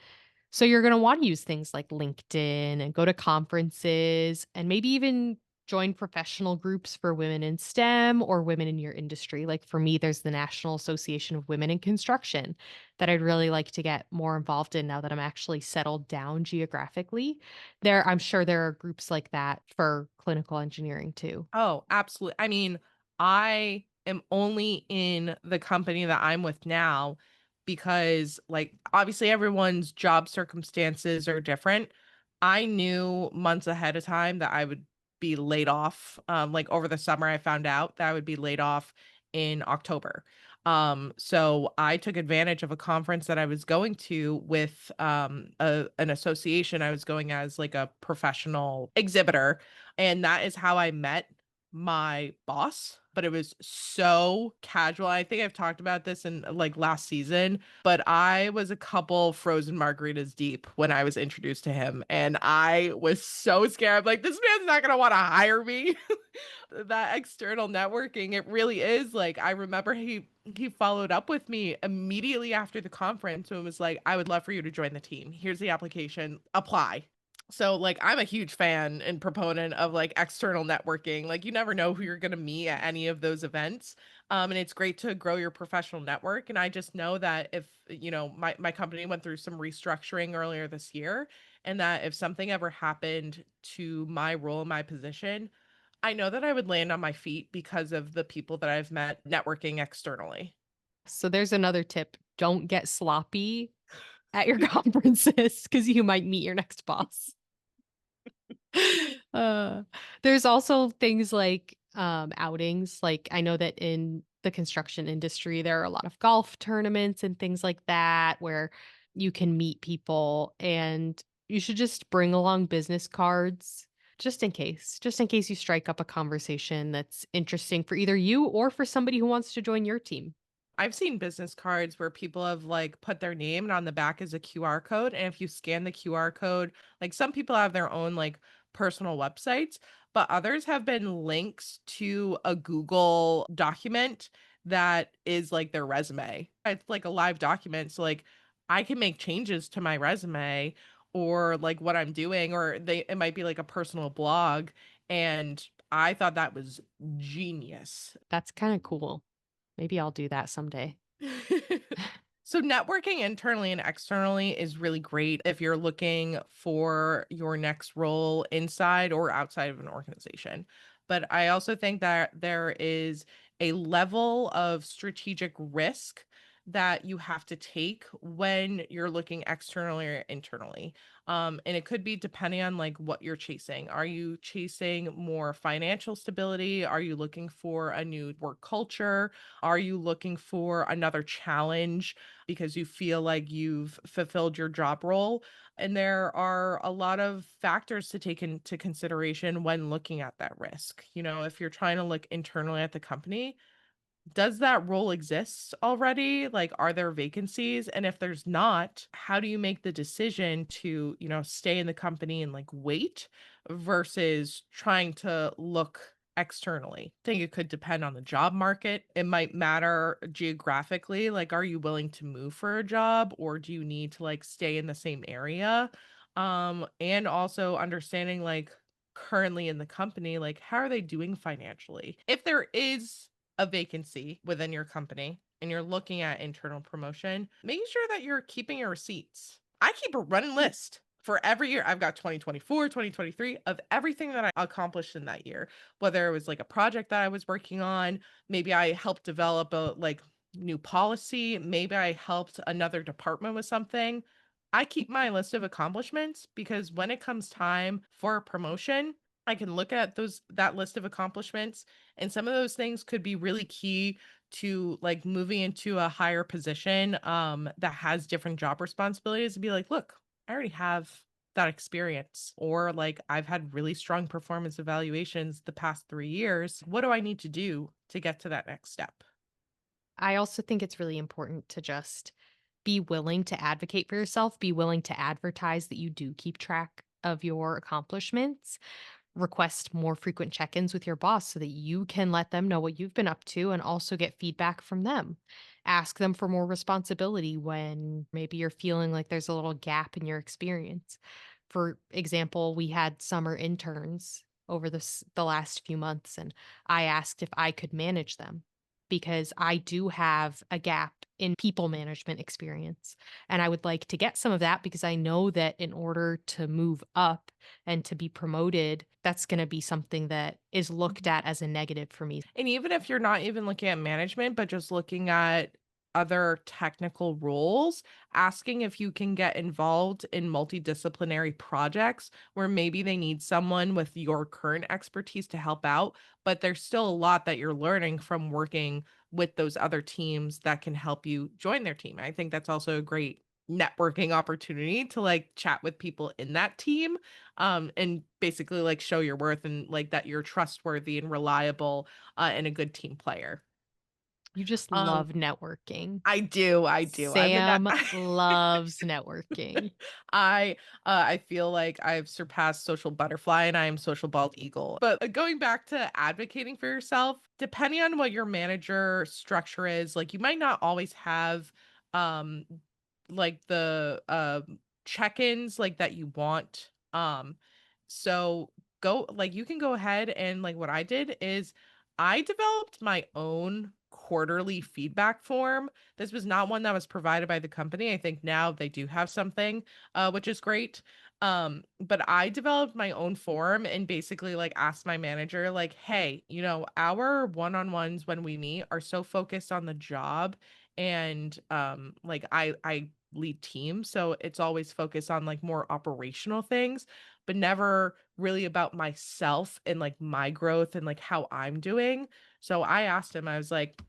So you're going to want to use things like LinkedIn and go to conferences and maybe even join professional groups for women in STEM or women in your industry. Like for me, there's the National Association of Women in Construction that I'd really like to get more involved in now that I'm actually settled down geographically. I'm sure there are groups like that for clinical engineering too. Oh, absolutely. I mean, I am only in the company that I'm with now because, like, obviously everyone's job circumstances are different. I knew months ahead of time that I would be laid off. Like over the summer, I found out that I would be laid off in October. So I took advantage of a conference that I was going to with an association. I was going as like a professional exhibitor, and that is how I met my boss, but it was so casual. I think I've talked about this in like last season, but I was a couple frozen margaritas deep when I was introduced to him. And I was so scared. I'm like, this man's not going to want to hire me. That external networking, it really is like, I remember he followed up with me immediately after the conference and was like, I would love for you to join the team. Here's the application, apply. So, like, I'm a huge fan and proponent of, like, external networking. Like, you never know who you're gonna meet at any of those events, and it's great to grow your professional network, and I just know that if, my company went through some restructuring earlier this year, and that if something ever happened to my role, my position, I know that I would land on my feet because of the people that I've met networking externally. So there's another tip. Don't get sloppy at your conferences because you might meet your next boss. Uh, there's also things like, outings, like, I know that in the construction industry, there are a lot of golf tournaments and things like that where you can meet people, and you should just bring along business cards just in case you strike up a conversation that's interesting for either you or for somebody who wants to join your team. I've seen business cards where people have like put their name and on the back is a QR code. And if you scan the QR code, like some people have their own like personal websites, but others have been links to a Google document that is like their resume. It's like a live document. So like I can make changes to my resume or like what I'm doing, or it might be like a personal blog. And I thought that was genius. That's kinda cool. Maybe I'll do that someday. So networking internally and externally is really great if you're looking for your next role inside or outside of an organization. But I also think that there is a level of strategic risk that you have to take when you're looking externally or internally. And it could be depending on like what you're chasing. Are you chasing more financial stability? Are you looking for a new work culture? Are you looking for another challenge because you feel like you've fulfilled your job role? And there are a lot of factors to take into consideration when looking at that risk. If you're trying to look internally at the company, does that role exist already? Like, are there vacancies? And if there's not, how do you make the decision to, stay in the company and like wait versus trying to look externally? I think it could depend on the job market. It might matter geographically. Like, are you willing to move for a job or do you need to like stay in the same area? And also understanding like currently in the company, like how are they doing financially? If there is a vacancy within your company and you're looking at internal promotion, making sure that you're keeping your receipts. I keep a running list for every year. I've got 2024, 2023 of everything that I accomplished in that year, whether it was like a project that I was working on, maybe I helped develop a like new policy, maybe I helped another department with something. I keep my list of accomplishments because when it comes time for a promotion, I can look at that list of accomplishments, and some of those things could be really key to like moving into a higher position that has different job responsibilities and be like, look, I already have that experience, or like I've had really strong performance evaluations the past 3 years. What do I need to do to get to that next step? I also think it's really important to just be willing to advocate for yourself, be willing to advertise that you do keep track of your accomplishments, request more frequent check-ins with your boss so that you can let them know what you've been up to and also get feedback from them. Ask them for more responsibility when maybe you're feeling like there's a little gap in your experience. For example, we had summer interns over the last few months, and I asked if I could manage them because I do have a gap in people management experience. And I would like to get some of that because I know that in order to move up and to be promoted, that's going to be something that is looked at as a negative for me. And even if you're not even looking at management, but just looking at other technical roles, asking if you can get involved in multidisciplinary projects where maybe they need someone with your current expertise to help out, but there's still a lot that you're learning from working with those other teams that can help you join their team. I think that's also a great networking opportunity to like chat with people in that team, and basically like show your worth and like that you're trustworthy and reliable, and a good team player. You just Um, love networking. I do. I'm a net Sam loves networking. I, I feel like I've surpassed social butterfly and I am social bald eagle. But, going back to advocating for yourself, depending on what your manager structure is, like, you might not always have, um, like, the, check-ins, like, that you want, so you can go ahead and, like, what I did is I developed my own quarterly feedback form. This was not one that was provided by the company. I think now they do have something, which is great. But I developed my own form and basically like asked my manager, like, hey, our one-on-ones when we meet are so focused on the job and like I lead teams. So it's always focused on like more operational things, but never really about myself and like my growth and like how I'm doing. So I asked him, I was like,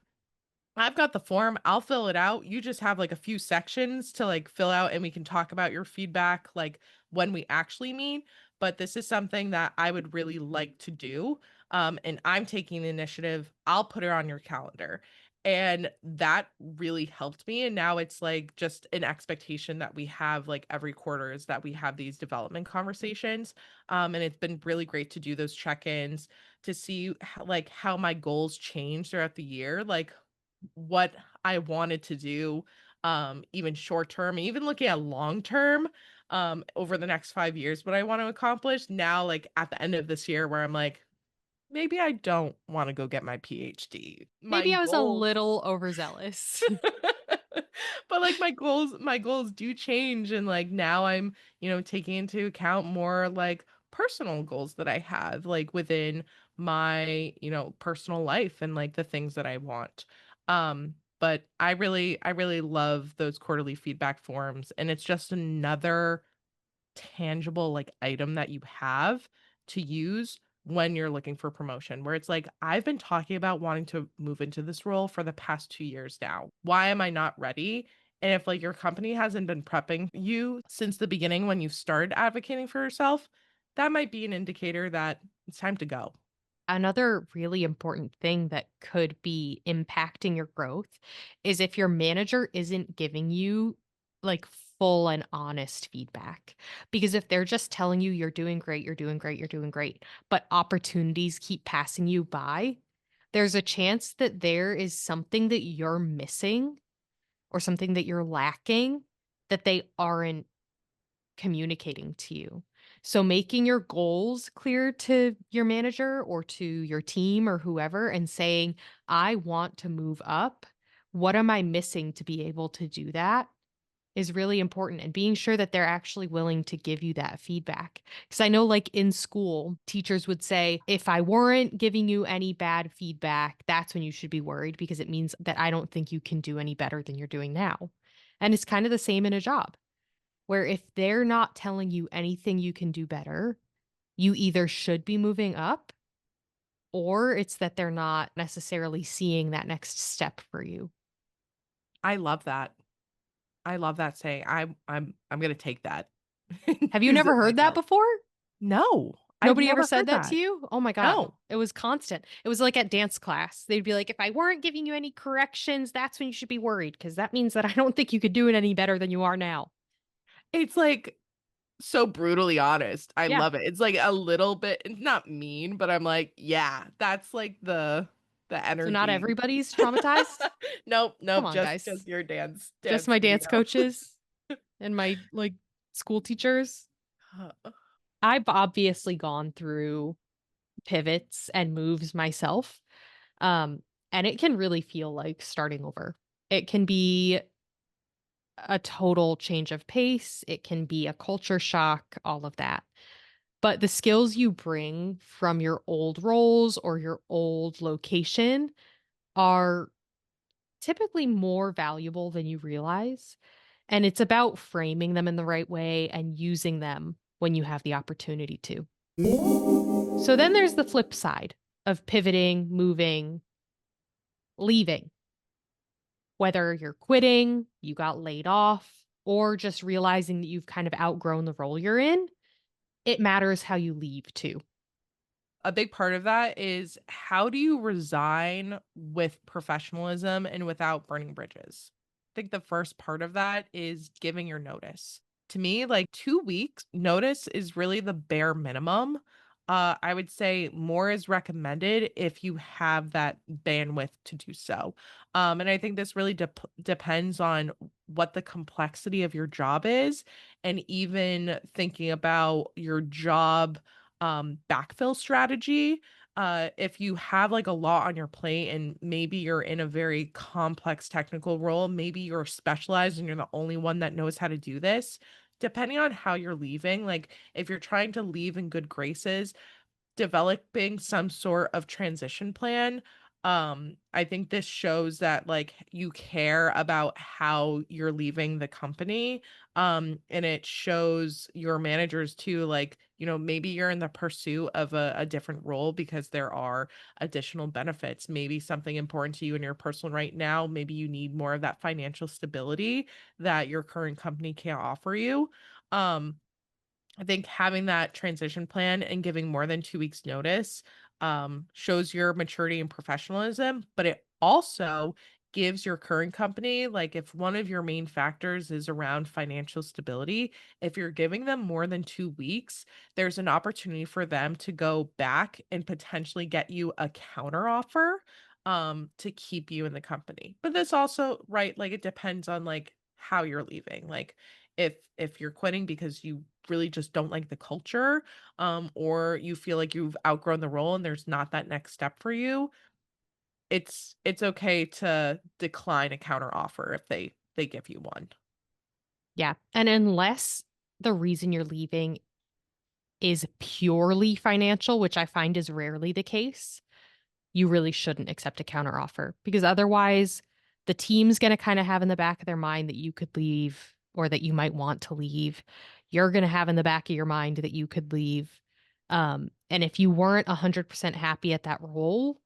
I've got the form. I'll fill it out. You just have like a few sections to like fill out and we can talk about your feedback like when we actually meet. But this is something that I would really like to do. And I'm taking the initiative. I'll put it on your calendar. And that really helped me. And now it's like just an expectation that we have like every quarter is that we have these development conversations. And it's been really great to do those check-ins to see like how my goals change throughout the year. Like what I wanted to do, even short term, and even looking at long term, over the next 5 years, what I want to accomplish now, like at the end of this year, where I'm like, maybe I don't want to go get my PhD. My Maybe I was a goals little overzealous. but like my goals do change and like now I'm, taking into account more like personal goals that I have like within my, personal life and like the things that I want. But I really love those quarterly feedback forms and it's just another tangible like item that you have to use when you're looking for promotion where it's like I've been talking about wanting to move into this role for the past 2 years now. Why am I not ready? And if like your company hasn't been prepping you since the beginning when you started advocating for yourself, that might be an indicator that it's time to go. Another really important thing that could be impacting your growth is if your manager isn't giving you like full and honest feedback. Because if they're just telling you you're doing great, you're doing great, you're doing great, but opportunities keep passing you by, there's a chance that there is something that you're missing or something that you're lacking that they aren't communicating to you. So making your goals clear to your manager or to your team or whoever and saying, I want to move up. What am I missing to be able to do that is really important. And being sure that they're actually willing to give you that feedback. Because I know, like in school, teachers would say, if I weren't giving you any bad feedback, that's when you should be worried because it means that I don't think you can do any better than you're doing now. And it's kind of the same in a job where if they're not telling you anything you can do better, you either should be moving up or it's that they're not necessarily seeing that next step for you. I love that. I love that saying. I'm gonna take that and Have you use never it heard that myself. before? No, I've Nobody ever never said heard that to that. you? Oh my god. No. It was constant. It was like at dance class. They'd be like, "If I weren't giving you any corrections, that's when you should be worried because that means that I don't think you could do it any better than you are now." It's like so brutally honest. I Yeah. love it. It's like a little bit not mean, but I'm like, yeah, that's like the So not energy. everybody's traumatized. Nope, Come nope, on, guys. just your dance Just my dance studio. coaches and my like school teachers. Huh. I've obviously gone through pivots and moves myself. Um, and it can really feel like starting over. It can be a total change of pace, it can be a culture shock, all of that. But the skills you bring from your old roles or your old location are typically more valuable than you realize. And it's about framing them in the right way and using them when you have the opportunity to. So then there's the flip side of pivoting, moving, leaving. Whether you're quitting, you got laid off, or just realizing that you've kind of outgrown the role you're in, it matters how you leave too. A big part of that is how do you resign with professionalism and without burning bridges? I think the first part of that is giving your notice. To me, like 2 weeks notice is really the bare minimum. I would say more is recommended if you have that bandwidth to do so. And I think this really depends on what the complexity of your job is, and even thinking about your job backfill strategy. If you have like a lot on your plate and maybe you're in a very complex technical role, maybe you're specialized and you're the only one that knows how to do this. Depending on how you're leaving, like if you're trying to leave in good graces, developing some sort of transition plan. I think this shows that like you care about how you're leaving the company. And it shows your managers too, like, maybe you're in the pursuit of a different role because there are additional benefits, maybe something important to you in your personal right now. Maybe you need more of that financial stability that your current company can't offer you. Um, I think having that transition plan and giving more than 2 weeks notice, shows your maturity and professionalism, but it also gives your current company, like, if one of your main factors is around financial stability, if you're giving them more than 2 weeks, there's an opportunity for them to go back and potentially get you a counteroffer, to keep you in the company. But this also, right, like, it depends on, like, how you're leaving. Like, if you're quitting because you really just don't like the culture, or you feel like you've outgrown the role and there's not that next step for you, it's okay to decline a counter offer if they give you one. Yeah. And unless the reason you're leaving is purely financial, which I find is rarely the case, you really shouldn't accept a counteroffer because otherwise the team's going to kind of have in the back of their mind that you could leave or that you might want to leave. You're going to have in the back of your mind that you could leave. And if you weren't 100% happy at that role,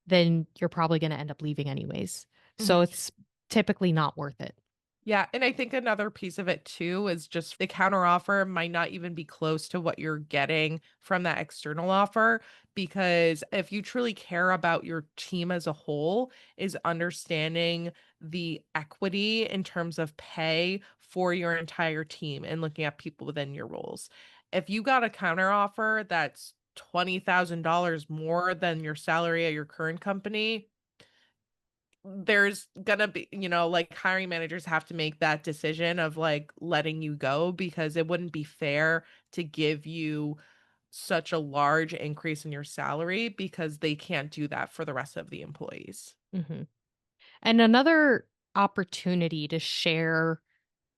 then you're probably going to end up leaving anyways. So Mhm. it's typically not worth it. Yeah, and I think another piece of it too is just the counter offer might not even be close to what you're getting from that external offer, because if you truly care about your team as a whole, is understanding the equity in terms of pay for your entire team and looking at people within your roles. If you got a counter offer that's $20,000 more than your salary at your current company, there's gonna be, like, hiring managers have to make that decision of, like, letting you go, because it wouldn't be fair to give you such a large increase in your salary because they can't do that for the rest of the employees. Mhm. And another opportunity to share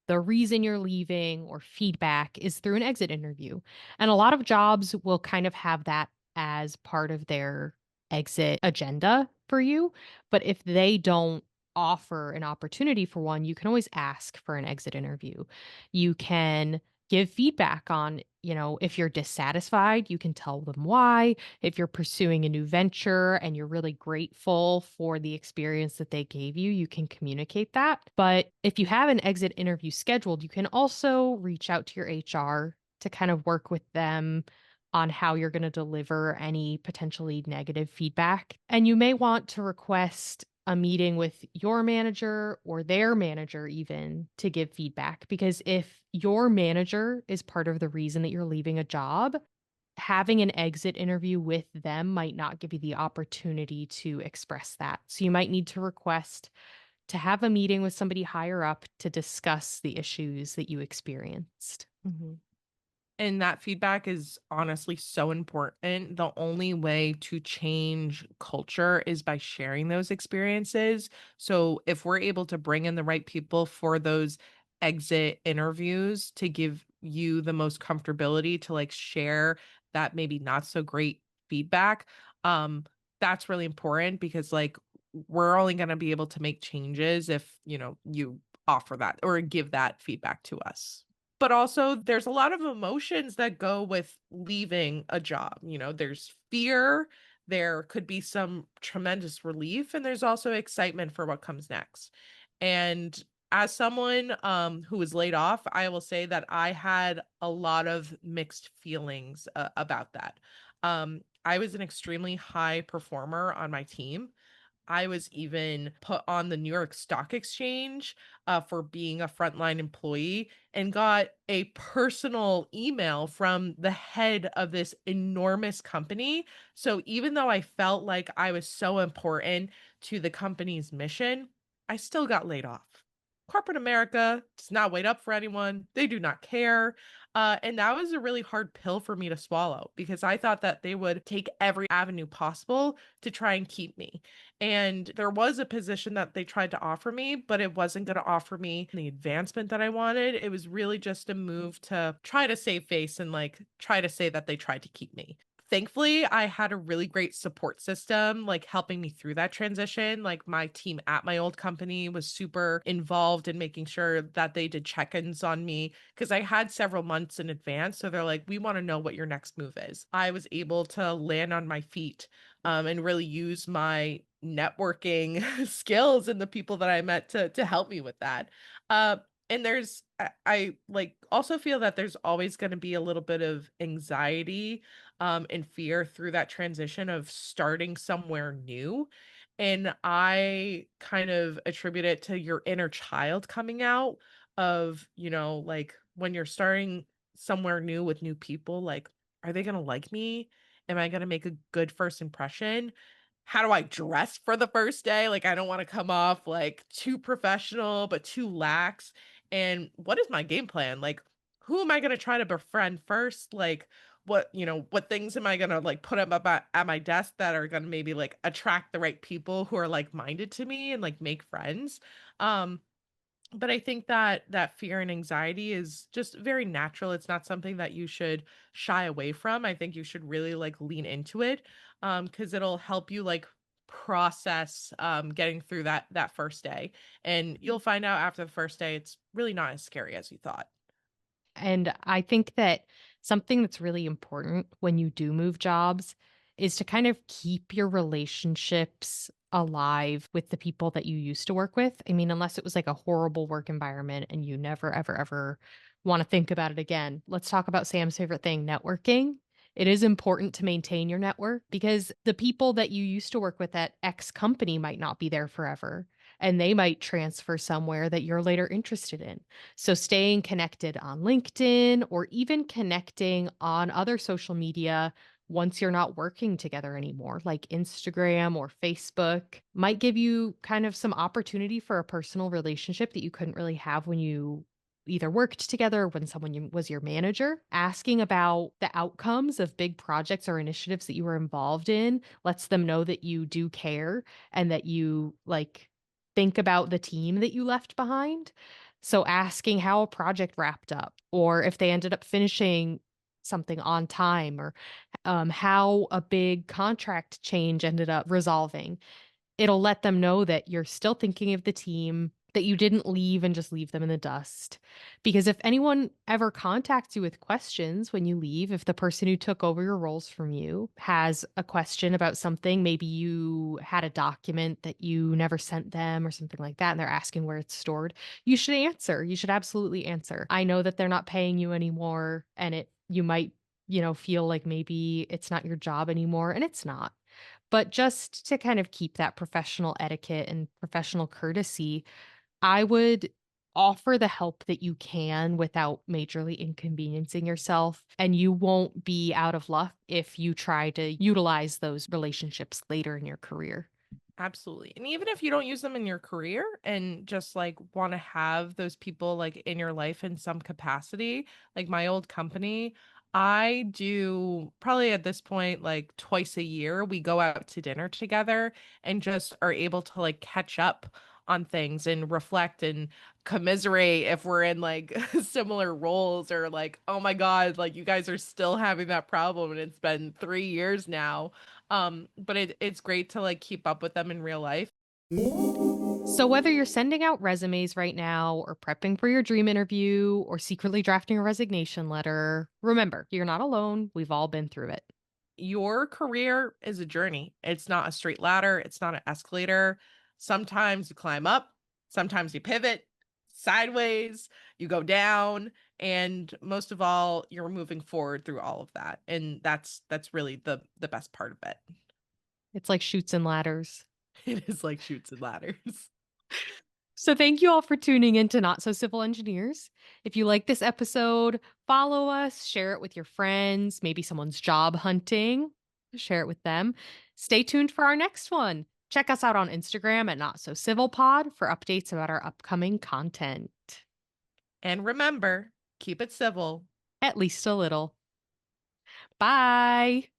the reason you're leaving or feedback is through an exit interview. And a lot of jobs will kind of have that as part of their exit agenda for you. But if they don't offer an opportunity for one, you can always ask for an exit interview. You can give feedback on, if you're dissatisfied, you can tell them why. If you're pursuing a new venture and you're really grateful for the experience that they gave you, you can communicate that. But if you have an exit interview scheduled, you can also reach out to your HR to kind of work with them on how you're going to deliver any potentially negative feedback. And you may want to request a meeting with your manager or their manager even to give feedback. Because if your manager is part of the reason that you're leaving a job, having an exit interview with them might not give you the opportunity to express that. So you might need to request to have a meeting with somebody higher up to discuss the issues that you experienced. Mhm. And that feedback is honestly so important. The only way to change culture is by sharing those experiences. So, if we're able to bring in the right people for those exit interviews to give you the most comfortability to like share that maybe not so great feedback, um, that's really important because like we're only going to be able to make changes if, you offer that or give that feedback to us. But also, there's a lot of emotions that go with leaving a job. There's fear, there could be some tremendous relief, and there's also excitement for what comes next. And as someone who was laid off, I will say that I had a lot of mixed feelings about that. I was an extremely high performer on my team. I was even put on the New York Stock Exchange for being a frontline employee and got a personal email from the head of this enormous company. So even though I felt like I was so important to the company's mission, I still got laid off. Corporate America does not wait up for anyone. They do not care. And that was a really hard pill for me to swallow because I thought that they would take every avenue possible to try and keep me. And there was a position that they tried to offer me, but it wasn't going to offer me the advancement that I wanted. It was really just a move to try to save face and like try to say that they tried to keep me. Thankfully, I had a really great support system, like helping me through that transition. Like my team at my old company was super involved in making sure that they did check ins on me because I had several months in advance. So they're like, we want to know what your next move is. I was able to land on my feet and really use my networking skills and the people that I met to help me with that. Uh, and I like also feel that there's always going to be a little bit of anxiety and fear through that transition of starting somewhere new. And I kind of attribute it to your inner child coming out of, like when you're starting somewhere new with new people, like, are they going to like me? Am I gonna make a good first impression? How do I dress for the first day? Like, I don't wanna come off, like, too professional, but too lax, and what is my game plan? Like, who am I gonna try to befriend first? Like, what things am I gonna, like, put up at my desk that are gonna maybe, like, attract the right people who are like-minded to me and, like, make friends? Um, but I think that that fear and anxiety is just very natural. It's not something that you should shy away from. I think you should really like lean into it because it'll help you like process getting through that first day. And you'll find out after the first day it's really not as scary as you thought. And I think that something that's really important when you do move jobs is to kind of keep your relationships alive with the people that you used to work with. I mean, unless it was like a horrible work environment and you never, ever, ever want to think about it again. Let's talk about Sam's favorite thing, networking. It is important to maintain your network because the people that you used to work with at X company might not be there forever and they might transfer somewhere that you're later interested in. So staying connected on LinkedIn or even connecting on other social media once you're not working together anymore, like Instagram or Facebook, might give you kind of some opportunity for a personal relationship that you couldn't really have when you either worked together or when was your manager. Asking about the outcomes of big projects or initiatives that you were involved in lets them know that you do care and that you like think about the team that you left behind. So asking how a project wrapped up or if they ended up finishing something on time or how a big contract change ended up resolving. It'll let them know that you're still thinking of the team, that you didn't leave and just leave them in the dust. Because if anyone ever contacts you with questions when you leave, if the person who took over your roles from you has a question about something, maybe you had a document that you never sent them or something like that, and they're asking where it's stored, you should answer. You should absolutely answer. I know that they're not paying you anymore, and you might, feel like maybe it's not your job anymore, and it's not. But just to kind of keep that professional etiquette and professional courtesy, I would offer the help that you can without majorly inconveniencing yourself. And you won't be out of luck if you try to utilize those relationships later in your career. Absolutely. And even if you don't use them in your career and just like want to have those people like in your life in some capacity, like my old company, I do probably at this point like twice a year we go out to dinner together and just are able to like catch up on things and reflect and commiserate if we're in like similar roles or like oh my god like you guys are still having that problem and it's been 3 years now. But it's great to, like, keep up with them in real life. So, whether you're sending out resumes right now, or prepping for your dream interview, or secretly drafting a resignation letter, remember, you're not alone. We've all been through it. Your career is a journey. It's not a straight ladder, it's not an escalator. Sometimes you climb up, sometimes you pivot sideways, you go down, and most of all, you're moving forward through all of that, and that's really the best part of it. It's like shoots and ladders. It is like Chutes and Ladders. So, thank you all for tuning in to Not So Civil Engineers. If you like this episode, follow us, share it with your friends, maybe someone's job hunting, share it with them. Stay tuned for our next one. Check us out on Instagram at Not So Civil Pod for updates about our upcoming content. And remember, keep it civil. At least a little. Bye.